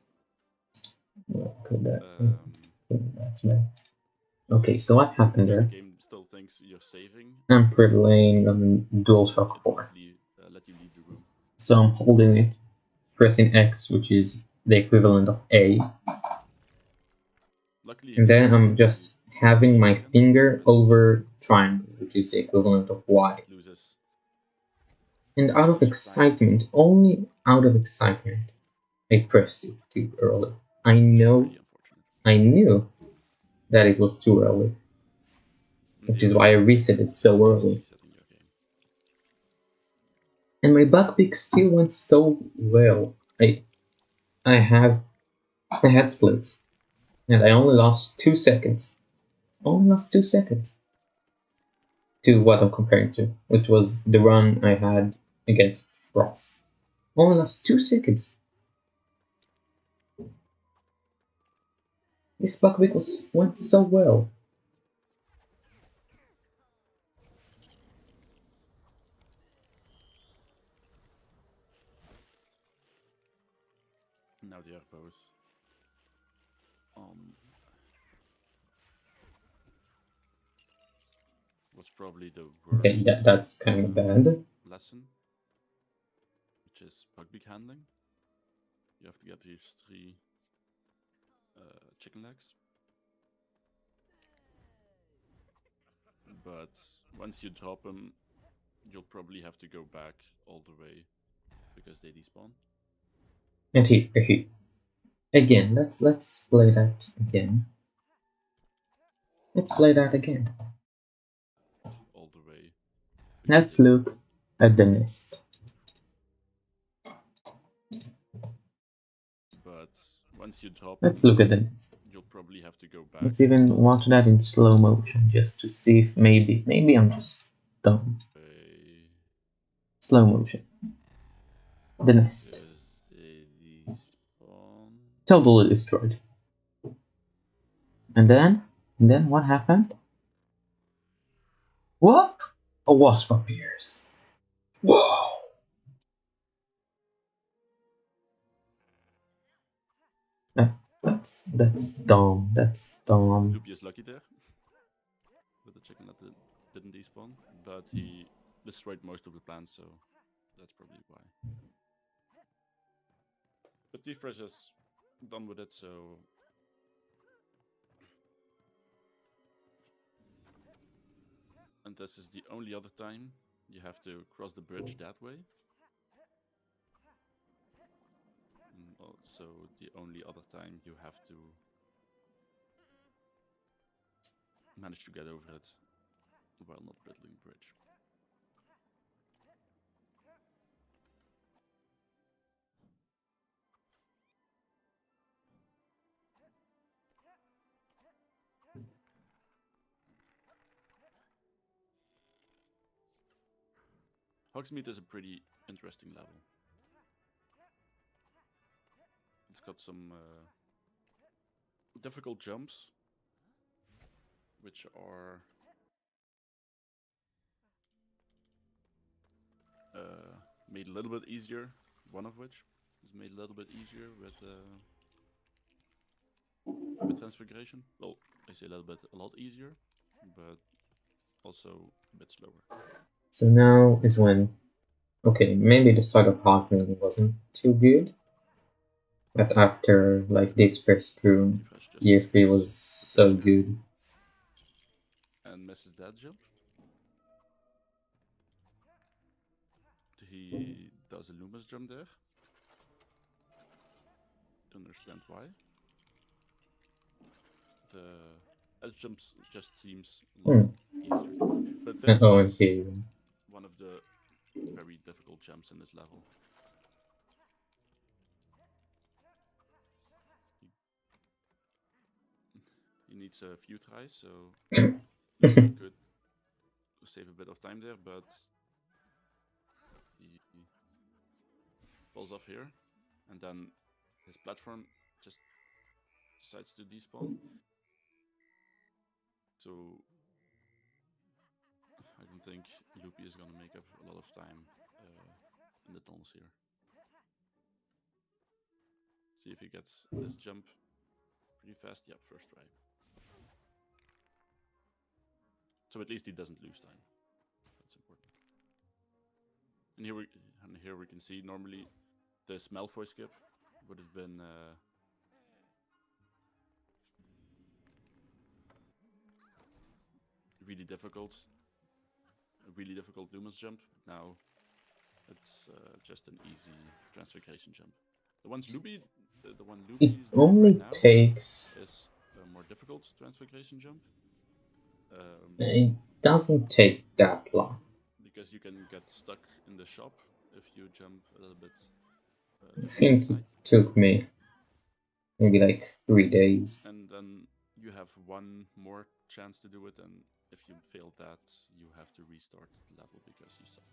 Okay, that's bad. Okay, so what happened there? The game still thinks you're saving. I'm playing on DualShock 4. Let you leave the room. So I'm holding it pressing X, which is the equivalent of A, Luckily, he and doesn't then have I'm to just having shoot my again finger because over triangle, which is the equivalent of Y. it loses And out of extra time. excitement, only out of excitement, I pressed it too early. Which is really unfortunate. I knew that it was too early, And which here is we why I can fix reset it it so just early. resetting your game. And my buckpick still went so well. I have I had splits, and I only lost 2 seconds. Only lost 2 seconds to what I'm comparing to, which was the run I had against Frost. Only lost 2 seconds. This buckpick went so well. Now they are both on. What's probably the Okay, worst that's kind of bad. lesson, which is bugbeak handling. You have to get these 3 chicken legs. But once you drop them, you'll probably have to go back all the way because they despawn. And here. Again, let's play that again. Let's play that again. All the way because Let's they look despawn. at the nest. But once you drop Let's them, look at the nest. you'll probably have to go back. Let's even watch that in slow motion just to see if maybe I'm just dumb. Slow motion. The nest. They despawn. Totally destroyed. And then what happened? What? A wasp appears. Whoa! That's dumb. That's dumb. Loopy is lucky there with the chicken that didn't despawn, but he destroyed most of the plants, so that's probably why. But Tfresh is done with it, so and this is the only other time you have to cross the bridge that way. And also the only other time you have to manage to get over it while not building a bridge. Hogsmeade is a pretty interesting level. It's got some difficult jumps, which are made a little bit easier. One of which is made a little bit easier with transfiguration. Well, I say a little bit, a lot easier, but also a bit slower. So now is when. Okay, maybe the start of Hogsmeade wasn't too good, but after like this first room, Tfresh just year 3 skips was the so bridge here good. and misses that jump. He does a Loomis jump there. Don't understand why. The edge jumps just seems a lot Hmm. easier to me. But And this oh, and is here. one of the very difficult jumps in this level. He needs a few tries, so he could save a bit of time there, but he falls off here, and then his platform just decides to despawn. So I don't think Loopy is gonna make up a lot of time in the tunnels here. See if he gets this jump pretty fast. Yep, first try. So at least he doesn't lose time. That's important. And here we can see normally This Malfoy skip would have been really difficult, a really difficult Lumos jump. Now it's just an easy transfiguration jump. The ones Luby, the one It Luby is doing right only now takes. is a more difficult transfiguration jump. It doesn't take that long. Because you can get stuck in the shop if you jump a little bit I to the other think it side. took me maybe like 3 days. And then you have one more chance to do it, and if you fail that, you have to restart the level because you soft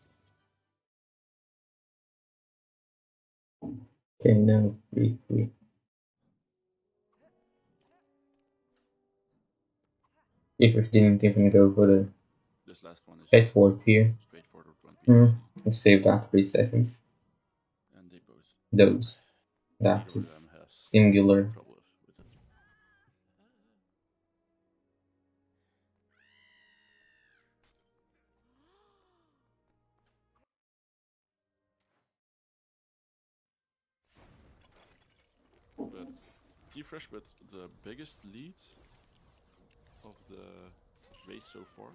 locked. Okay, now 3-3. Tfresh didn't even go for the This last one is just straightforward here. straightforward 1P2C. I saved that 3 seconds. And they both. Those. Neither That of is them has singular. trouble with it. But Tfresh with the biggest lead of the race so far.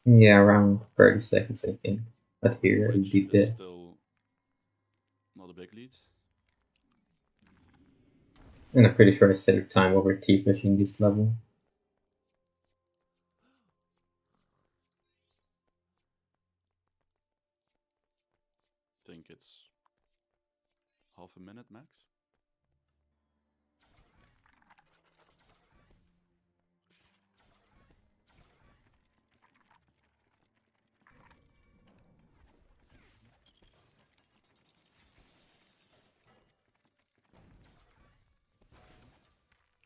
Yeah, around 30 seconds, I think. But here I Which did is the. still not a big lead. And I'm pretty sure I saved time over Tfresh in this level. I think it's half a minute max.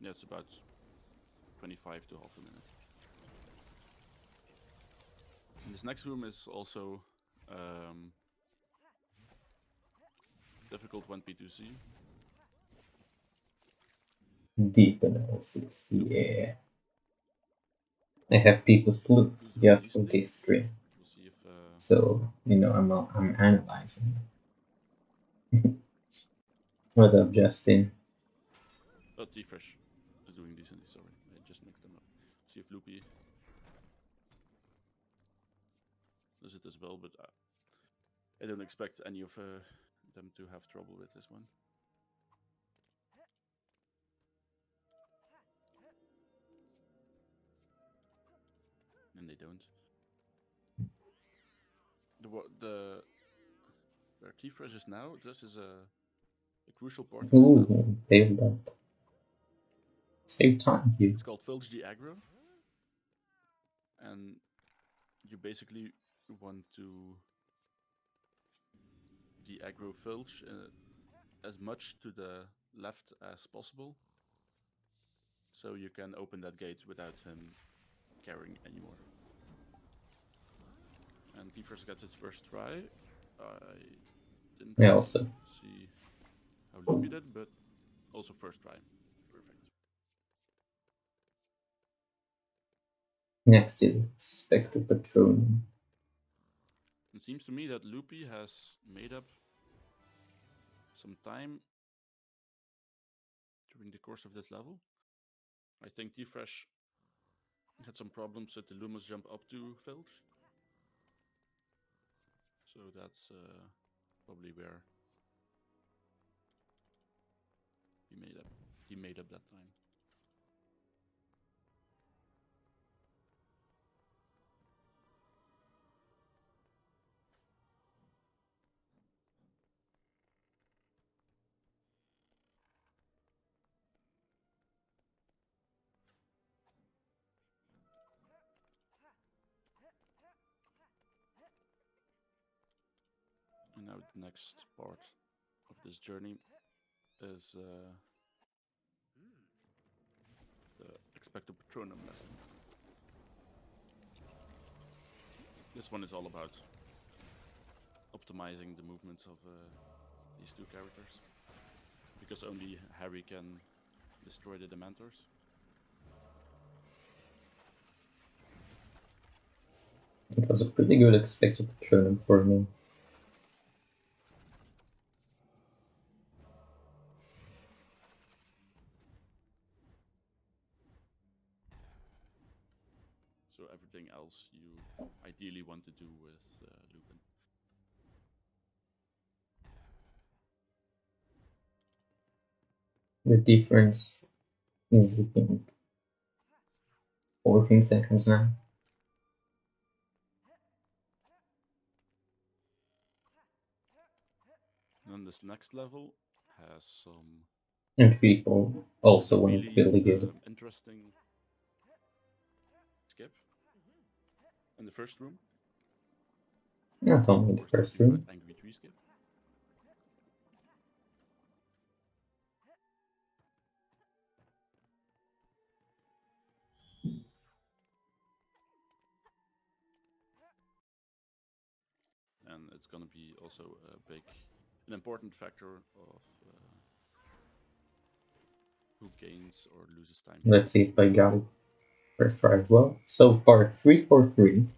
Yeah, it's about 25 to half a minute. And this next room is also difficult 1P2C. Deep analysis, yeah. I have people sleep Who's doing just for decently? this stream. We'll see if. So, I'm analyzing. What up, Justin? Oh, Tfresh is doing decently, sorry. I just mixed them up. See if Loopy does it as well, but I don't expect any of them to have trouble with this one. And they don't. The where Tfresh is now, this is a crucial part of this level. Ooh, failed that. Save time here. It's called Filch the Aggro. And you basically want to de-aggro Filch as much to the left as possible, so you can open that gate without him carrying anymore. And Tfresh gets its first try. I didn't Yeah, really also. see how Loopy did, but also first try. Perfect. Next is Spectre Patron. It seems to me that Loopy has made up some time during the course of this level. I think Tfresh had some problems with the Lumos jump up to Filch. So that's probably where he made up that time. And now the next part of this journey is the Expecto Patronum lesson. This one is all about optimizing the movements of these two characters, because only Harry can destroy the Dementors. It was a pretty good Expected Patronum for me. also everything else you ideally want to do with Lupin. The difference is looking 14 seconds now. And then this next level has some And people also went really really good. interesting skip in the first room. Not only the We're first talking about room. Angry Tree Skip. And it's going to be also an important factor of who gains or loses time here. Let's see if I got it first try as well. So far, 3 for 3.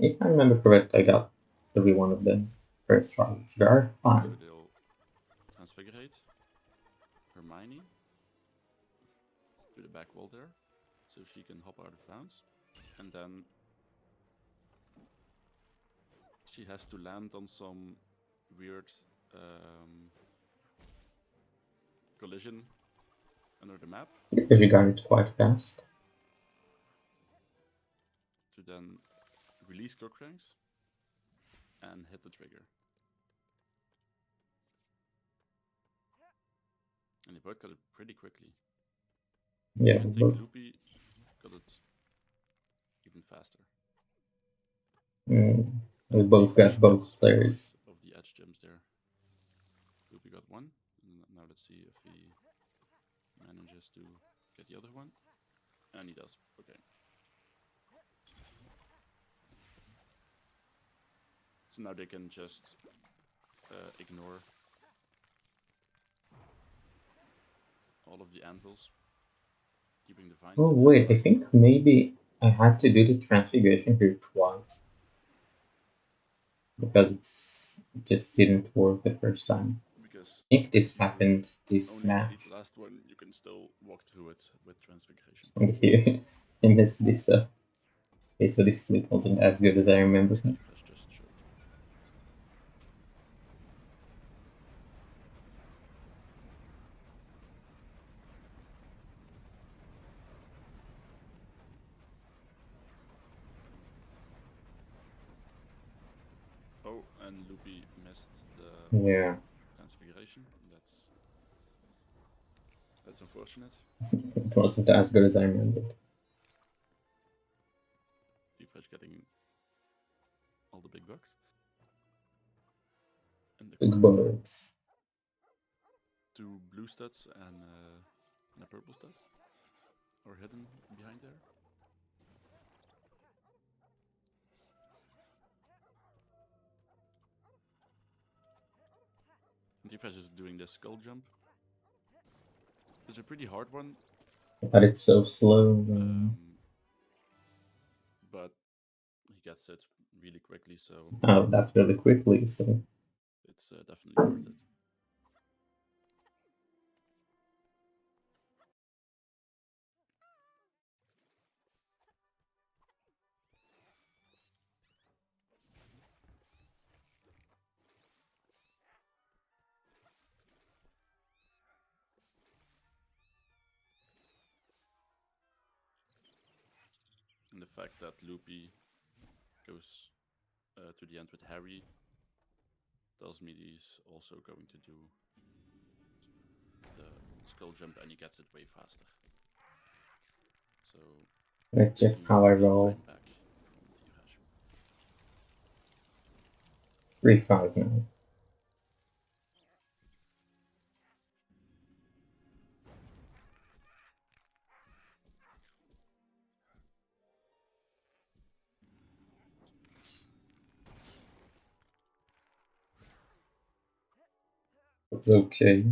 If I remember correct, I got every one of them first try, which are So fine. they'll transfigurate Hermione to the back wall there, so she can hop out of bounds. And then she has to land on some weird collision under the map Because you got it quite fast. to then release Crookshanks and hit the trigger. And they both got it pretty quickly. Yeah, I think both. Loopy got it even faster. We And both got Tfresh both gets players. both of the edge gems there. Loopy got one. And now let's see if he manages to get the other one. And he does. Okay. So now they can just ignore all of the anvils, keeping the vines Oh inside the wait, I last think tower. maybe I had to do the transfiguration here twice. Because it just didn't work the first time. Because I think if this you happened this only delete the match. last one, you can still walk through it with transfiguration. I missed this. Okay, so this split wasn't as good as I remember. As Tfresh just showed. Oh, and Loopy missed the Yeah, transfiguration. That's unfortunate. it wasn't as good as I remembered. Tfresh getting all the big bucks. In the Big corner, birds. 2 blue studs and a purple stud are hidden behind there. And Tfresh is doing the skull jump. It's a pretty hard one. But it's so slow. But he gets it really quickly, so Oh, that's really quickly. So it's definitely worth it. And the fact that Loopy goes to the end with Harry tells me he's also going to do the skull jump, and he gets it way faster. So that's just taking how I a bit of roll. time back from Tfresh. 3-5 now. It's okay.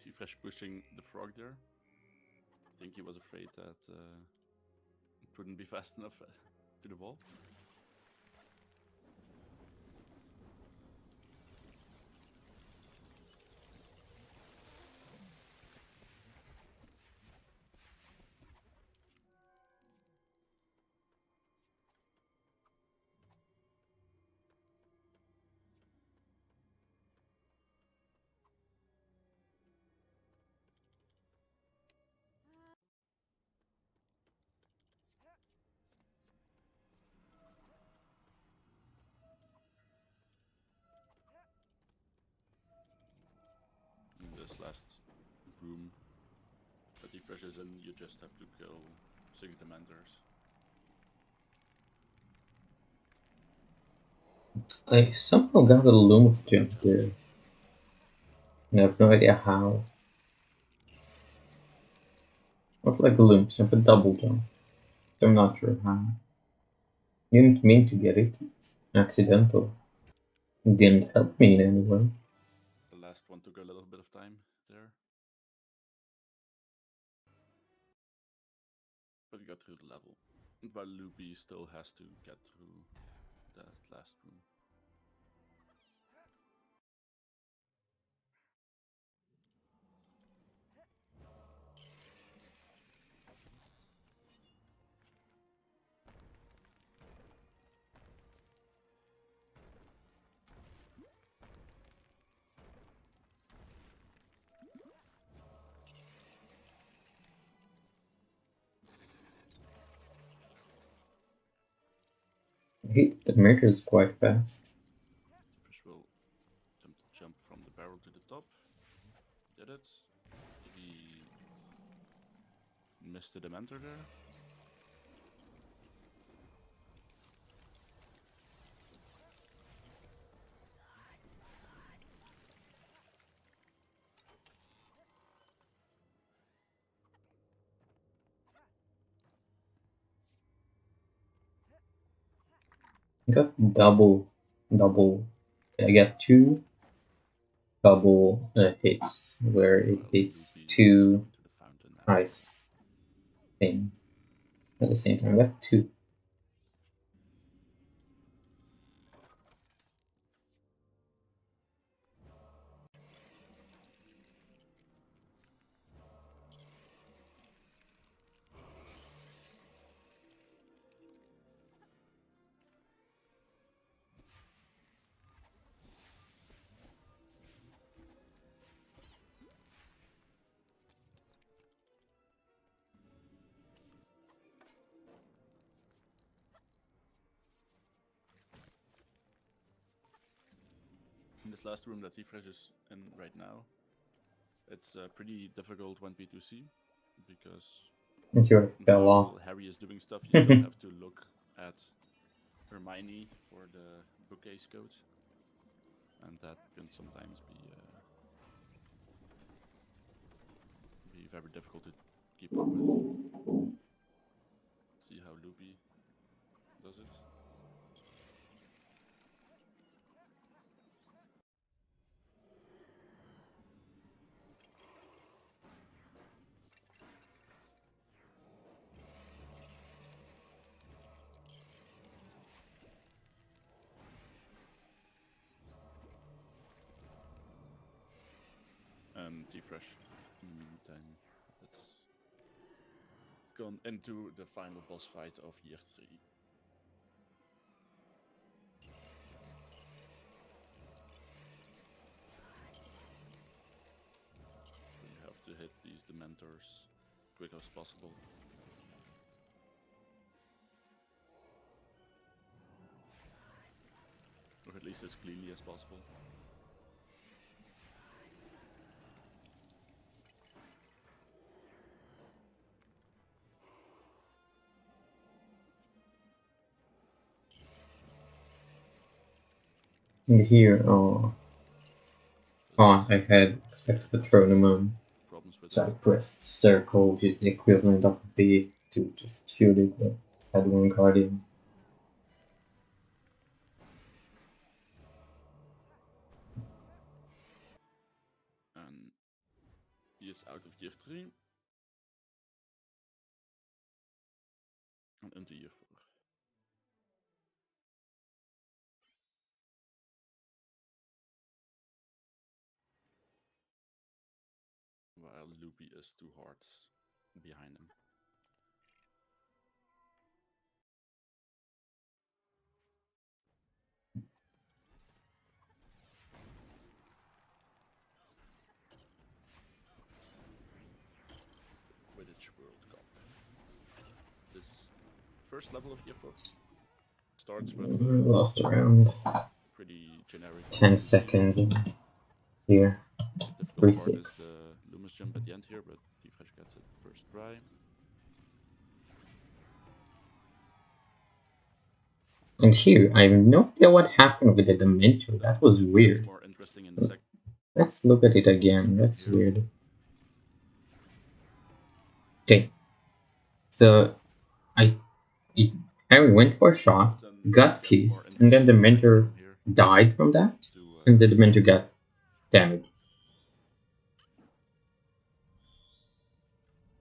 Tfresh pushing the frog there. I think he was afraid that it wouldn't be fast enough to the wall. last room that Tfresh is in, you just have to kill 6 Dementors. I somehow got a Looms jump there. I have no idea how. Not like a Looms jump, a double jump. I'm not sure how. Didn't mean to get it. It's accidental. It didn't help me in any way. The last one took a little bit of time there. But he got through the level. While Loopy still has to get through that last room. The mirror is quite fast. Tfresh will attempt to jump from the barrel to the top. Did it. He missed the Dementor there. I got double. I got two double hits where it While hits Loopy is two going to the fountain now. ice things at the same time. I got two. In this last room that Tfresh is in right now, it's pretty difficult 1v2c because Sure, fell off. while Harry is doing stuff, you still have to look at Hermione for the bookcase code, and that can sometimes be very difficult to keep up with. See how Loopy does it. Tfresh, in the meantime, let's go into the final boss fight of year 3. We have to hit these Dementors quick as possible. Or at least as cleanly as possible. And here, oh, I had expected to throw them on. Problems with So I it. pressed circle, which is the equivalent of B, to just shoot it with Headwind Guardian. And he is out of year 3. And into year 4. While Loopy is 2 hearts behind him. Quidditch World Cup. This first level of year 4 starts with Lost around pretty generic 10 1v2c. seconds here. Difficult difficult Three part is six. the Loomis jump at the end here, but Tfresh gets it first try. And here, I have no idea what happened with the Dementor. That was Gets weird. more interesting in the second Let's look at it again. That's here. weird. Okay, so I Harry went for a shot, Then got gets more pissed, and then interesting the in the second Dementor room here died from that, to and the Dementor got damaged.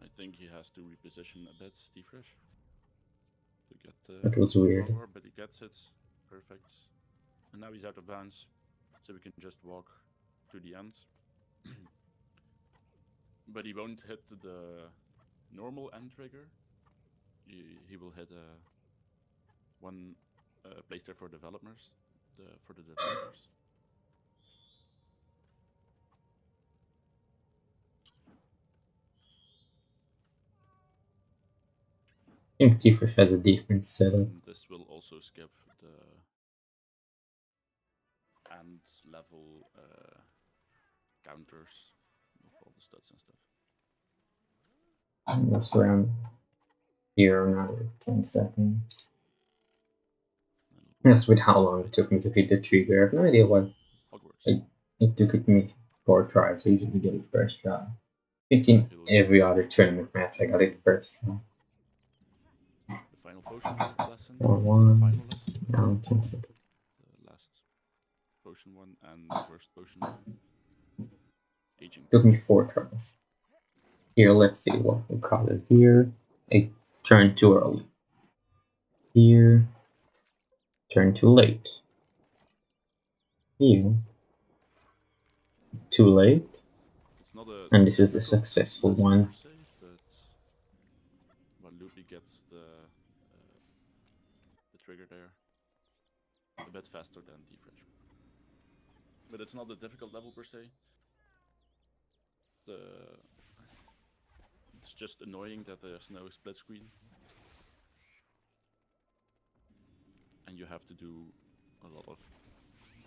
I think he has to reposition a bit Tfresh to get That was the weird. wrong war, but he gets it. Perfect. And now he's out of bounds, so we can just walk to the end. But he won't hit the normal end trigger. He will hit one place there for developers, for the developers. I think Tfresh has a different setup. And this will also skip the end level counters of all the stats and stuff. Let's round here another 10 seconds. That's with how long it took me to hit the trigger. I have no idea what Hogwarts. it took me 4 tries. I usually get it first try. I think in every other tournament match I got it first try. The final potion lesson. Or So the one, final lesson, but now 10 seconds. the last potion one and the first potion aging Took me potion. 4 tries. Here, let's see what we call it here. I turned too early. Here, turned too late. Here, too late. It's not a And this is the difficult successful lesson per one. se, but Loopy gets the trigger there a bit faster than Tfresh. But it's not a difficult level per se. The It's just annoying that there's no split screen. And you have to do a lot of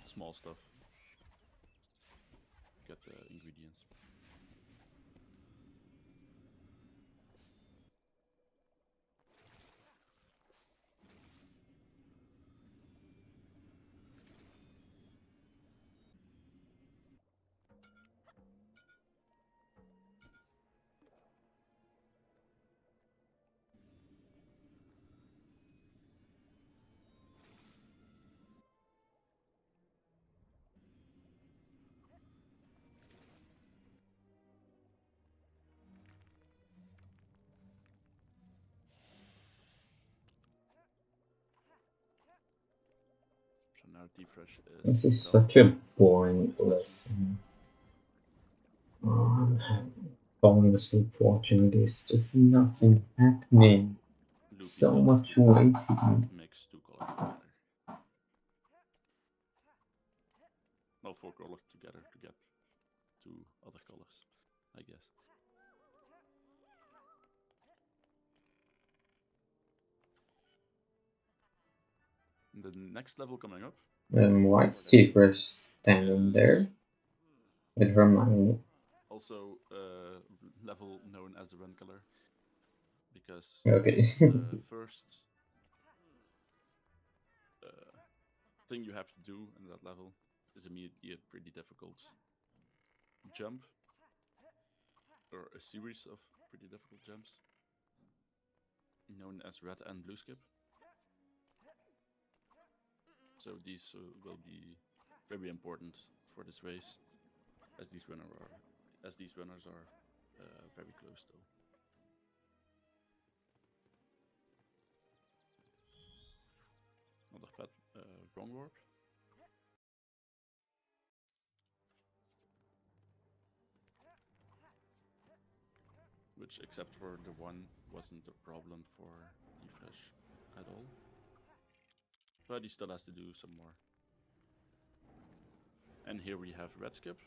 small stuff. Get the ingredients. So now Tfresh is This is such a developing boring this lesson. lesson. I'm falling asleep watching this. There's nothing happening. Loopy So still has much to waiting. mix two colors together. No, four colors together to get two other colors, I guess. The next level coming up. White Tfresh standing there with Hermione. Also level known as the run color. Because Okay. the first thing you have to do in that level is immediately a pretty difficult jump, or a series of pretty difficult jumps, known as red and blue skip. So these will be very important for this race, as these runners are very close though. Another pet, wrong warp. Which, except for the one, wasn't a problem for Tfresh at all. But he still has to do some more. And here we have red skip.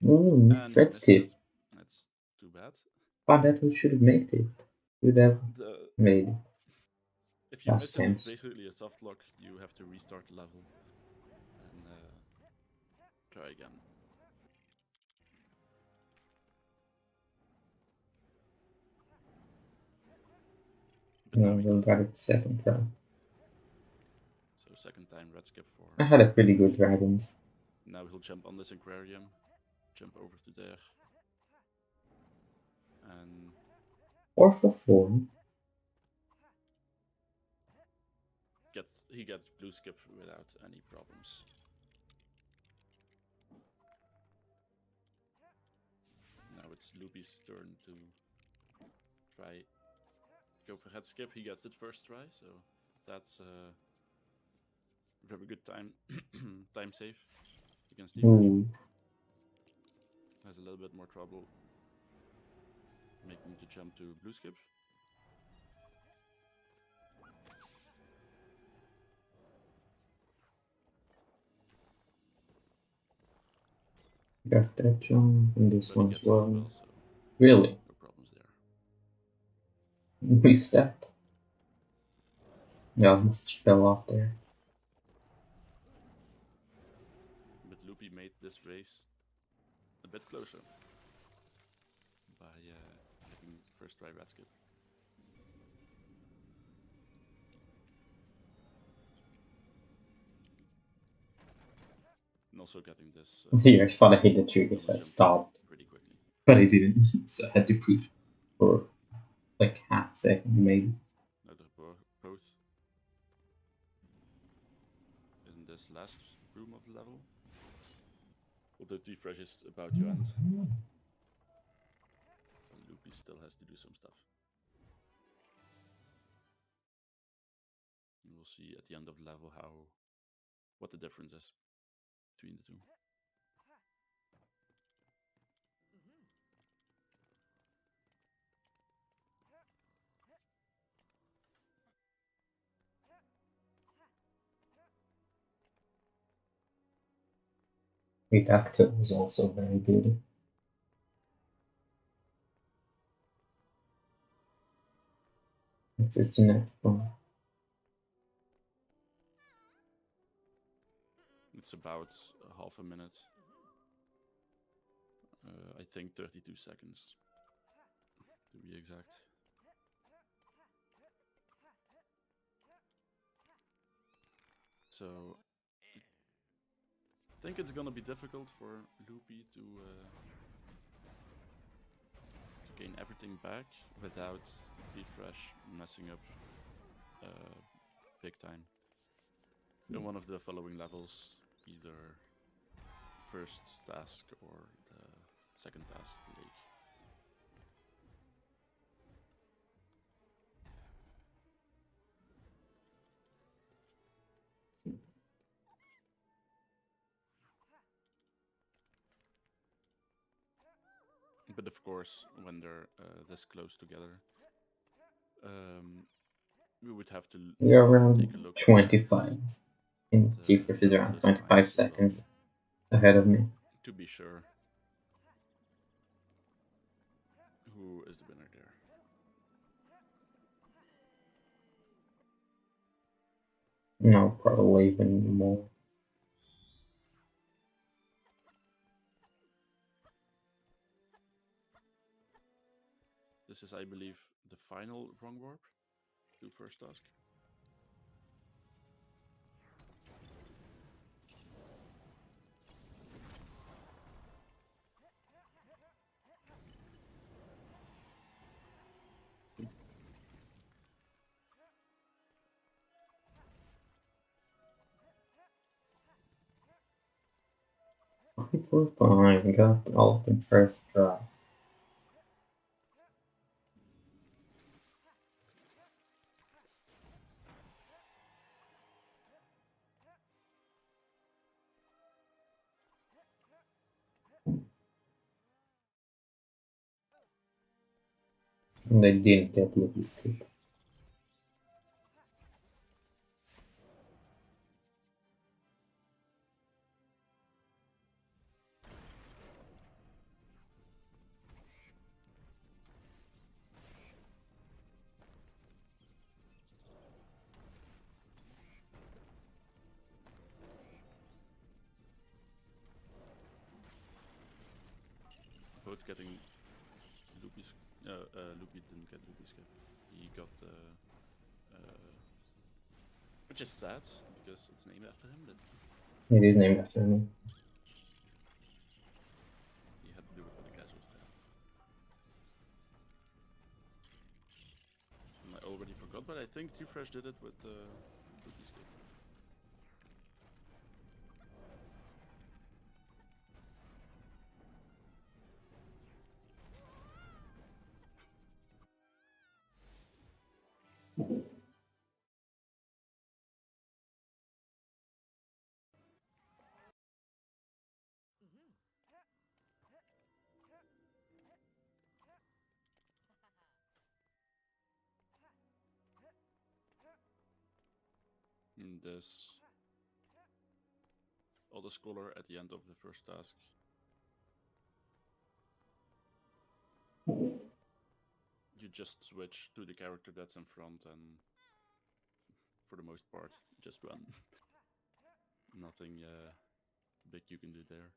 Ooh, And missed he red misses skip. it. That's too bad. Oh, that we should have made it. Should have The made it. If you Last miss it, it's chance. basically a soft lock. You have to restart the level and try again. But now No, he we got it. got it second try. So second time red skip for I had a pretty good Tfresh. dragons. Now he'll jump on this aquarium, jump over to there, and 4 for 4. he gets blue skip without any problems. Now it's Loopy's turn to try go for head skip. He gets it first try, so that's a very good time time save against Tfresh. Ooh, Has a little bit more trouble making the jump to blue skip. got that jump and this But he one as gets it as well. well, so Really? no problems there. We stepped. Yeah, almost fell off there. But Loopy made this race a bit closer by getting first try red skip. And also getting this See, I thought I hit the trigger, so I double jump stopped. pretty quickly. But I didn't, so I had to push for like half a second, maybe. Now they're both in this last room of the level. Although Tfresh is about to end, and Loopy still has to do some stuff. And we'll see at the end of the level what the difference is between the two. Reductor was also very good. Which is the next one. It's about half a minute. I think 32 seconds to be exact. So I think it's gonna be difficult for Loopy to gain everything back without Tfresh messing up big time. In one of the following levels, either first task or the second task lake. But of course, when they're this close together, we would have to We are take a around look 25. And at Tfresh is around bonus 25 timings as well, seconds ahead of me. to be sure who is the winner there. No, probably even more. This is, I believe, the final wrong warp to first task. We're fine. Got all of them first try. And they didn't get Lucky Skip. Both getting Loopy didn't get Loopy skip. He got which is sad because it's named after him, but It is named after me. he had to do it with the casuals there. And I already forgot, but I think Tfresh did it with Cookie Skip. And this other scholar at the end of the first task. You just switch to the character that's in front, and for the most part, just run. Nothing big you can do there.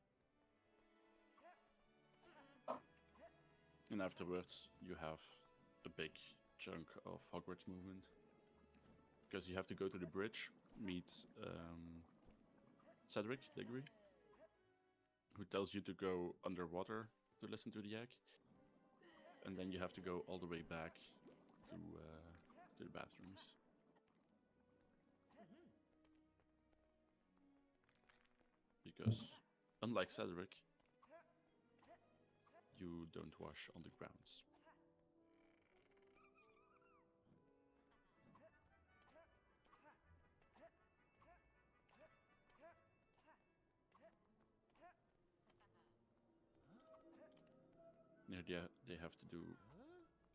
And afterwards, you have a big chunk of Hogwarts movement. Because you have to go to the bridge, meet Cedric Diggory, who tells you to go underwater to listen to the egg. And then you have to go all the way back to the bathrooms. Because, unlike Cedric, you don't wash on the grounds. Yeah, they have to do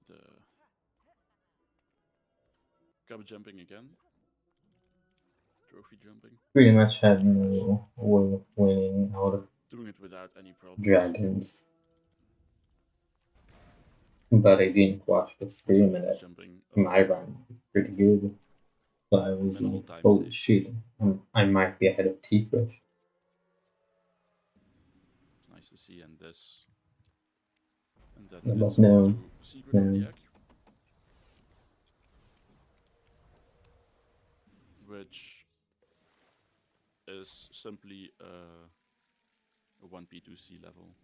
the cover jumping again, trophy jumping, Pretty much had Tfresh, no way of winning out of doing it without any problems. dragons. But I didn't watch the Also, stream, and the that jumping of my run was pretty good. So I was an like, all-time holy save. shit, I might be ahead of Tfresh. It's nice to see, and this, and then But it's on no, to Secret of the no. Egg, which is simply a 1P2C level.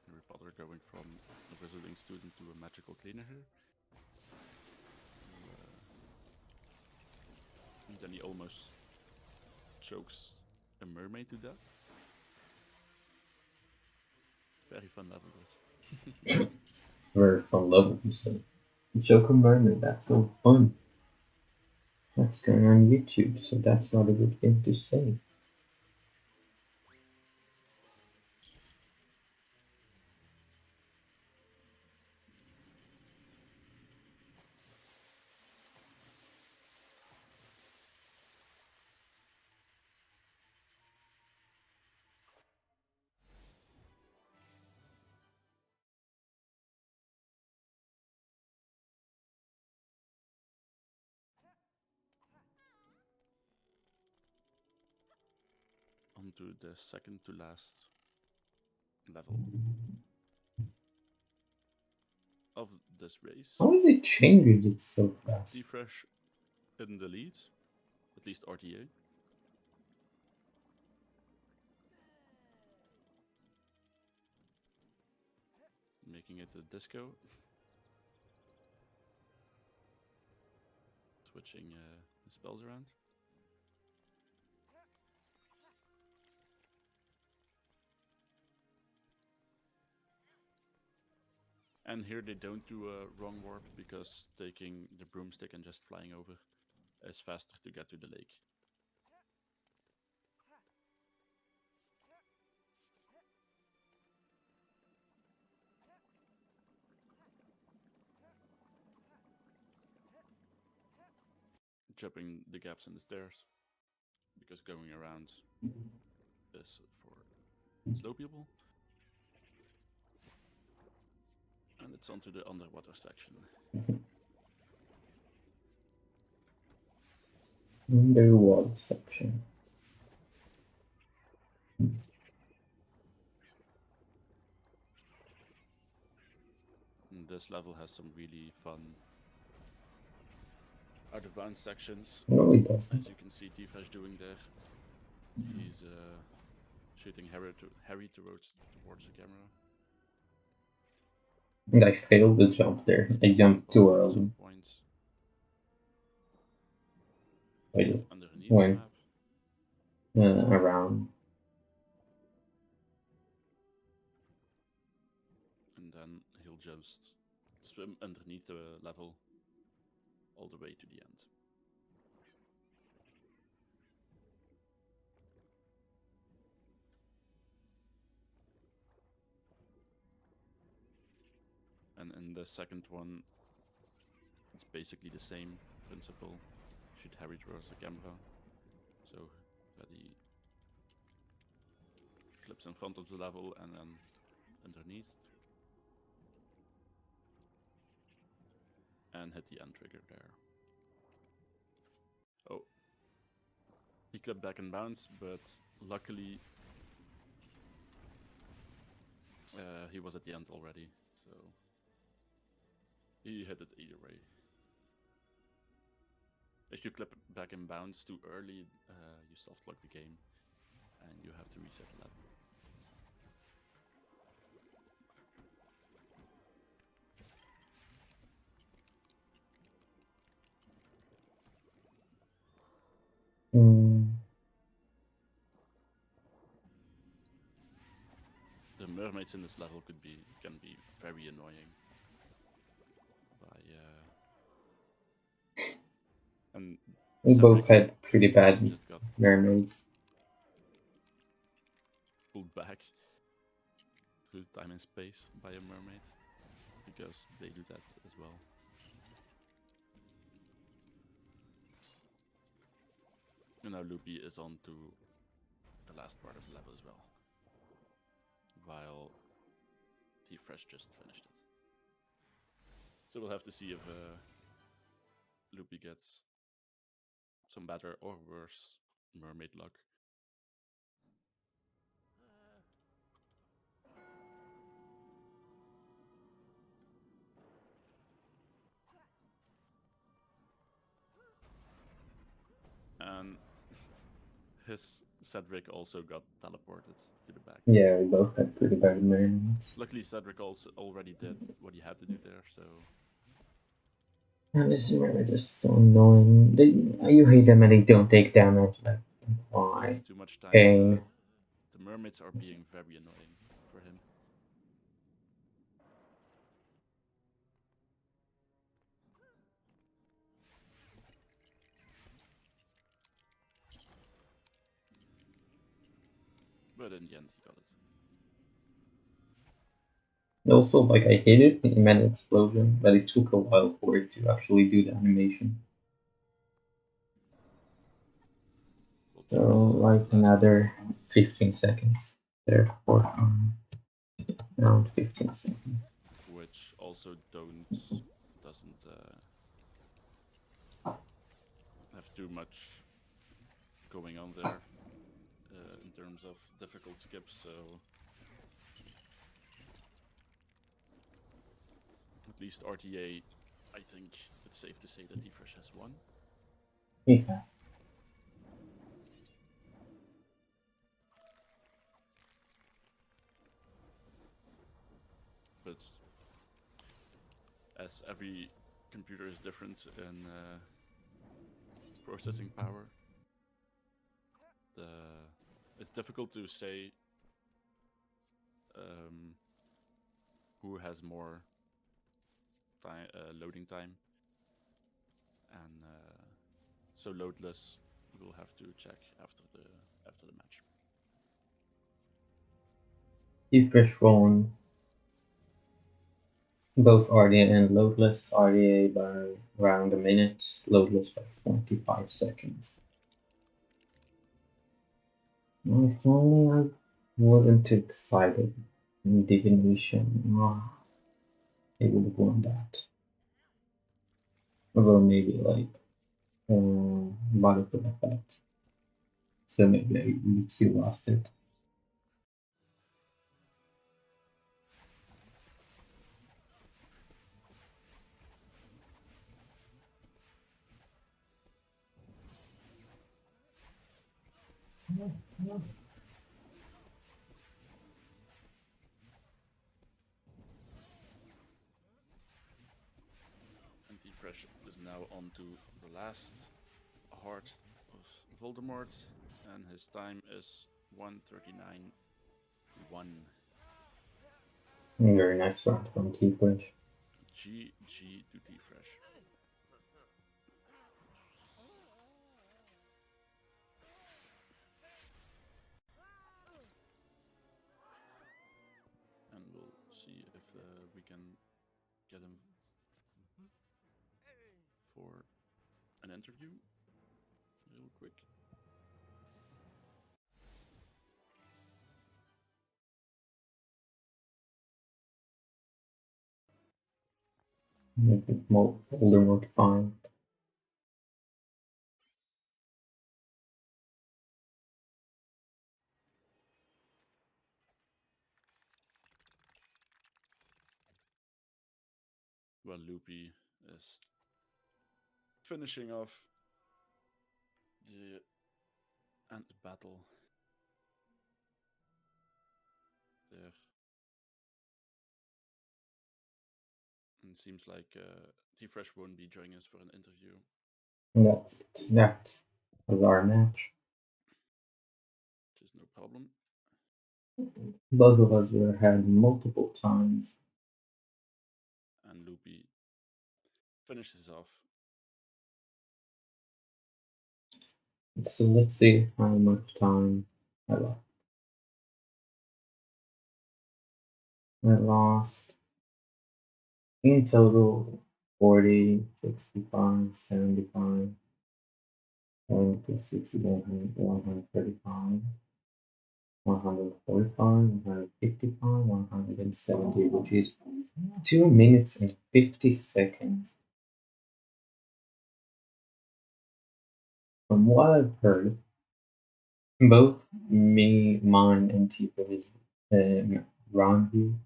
Harry Potter going from a wizarding student to a magical cleaner here. And then he almost chokes a mermaid to death. Very fun level, this. Very fun level, you say. Joker Mermaid, that's so fun. That's going on YouTube, so that's not a good thing to say. On to the second to last level of this race. How is it changing it so fast? Tfresh in the lead, at least RTA. Making it a disco. Switching the spells around. And here they don't do a wrong warp because taking the broomstick and just flying over is faster to get to the lake. Jumping the gaps in the stairs because going around is for slow people. And it's onto the underwater section. Underwater section. And this level has some really fun out of bounds sections. No, it doesn't. As you can see Tfresh doing there. He's shooting Harry towards the camera. And I failed the jump there. I jumped too early. Some points. I just Underneath went the map. around. And then he'll just swim underneath the level all the way to the end. And in the second one, it's basically the same principle. Shoot Harry towards the camera, so that he clips in front of the level and then underneath. And hit the end trigger there. Oh. He clipped back and bounced, but luckily he was at the end already, so he hit it either way. If you clip back and bounce too early, you soft lock the game and you have to reset the level. The mermaids in this level can be very annoying. And We both had pretty bad just got mermaids. pulled back through time and space by a mermaid because they do that as well. And now Loopy is on to the last part of the level as well, while Tfresh just finished it. So we'll have to see if Loopy gets some better or worse mermaid luck. And his Cedric also got teleported to the back. Yeah, we both had pretty bad mermaids. Luckily, Cedric also already did what he had to do there, so. And this mermaid is so annoying. You hate them and they don't take damage. Like, why? Too much time. Pain. The mermaids are being very annoying for him. But in the end, he got it. Also, like, I hated the immense explosion, but it took a while for it to actually do the animation. So, like, another 15 seconds. Therefore, around 15 seconds. Which also doesn't have too much going on there in terms of difficult skips, so at least RTA, I think it's safe to say that Tfresh has won. Yeah. But as every computer is different in processing power, it's difficult to say who has more loading time, and so loadless. We'll have to check after the match. Tfresh won both RDA and loadless. RDA by around a minute, loadless by 25 seconds. If only I wasn't too excited. Divination, it would have won that. Although maybe like Battlefield effect. So maybe I still lost it. And Tfresh is now on to the last heart of Voldemort, and his time is 1:39.1. Very nice round from Tfresh. GG to Tfresh. And we'll see if we can get him for an interview real quick. Make it more older, more defined. Well, Loopy is finishing off the end battle there. And it seems like Tfresh won't be joining us for an interview. And that's it. That was our match. Which is no problem. Both of us were ahead multiple times. And Loopy finishes off. So let's see how much time I lost. I lost in total 40, 65, 75, 70, 60, 135, 145, 155, 170, which is 2 minutes and 50 seconds. From what I've heard, both me, mine, and Tifa's round view,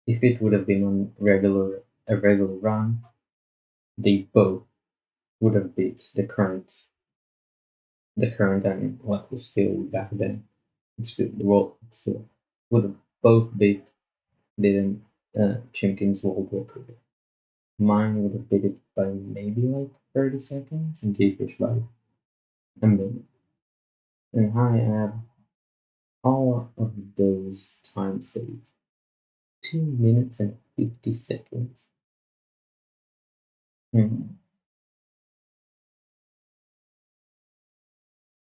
if it would have been on a regular run, they both would have beat the current and what was still back then, still the world still would have both beat the Champions World Record. Mine would have beat it by maybe like 30 seconds, and Tifa's by a minute. And I have all of those time saves. 2 minutes and 50 seconds.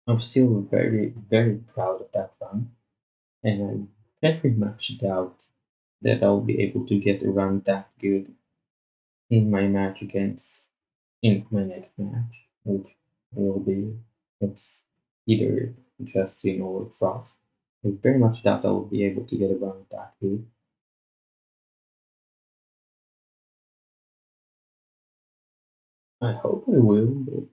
I'm still very, very proud of that run, and I very much doubt that I'll be able to get a run that good in my match against in my next match, which will be it's either Justin or Frost. I very much doubt I will be able to get a run that good. I hope I will, but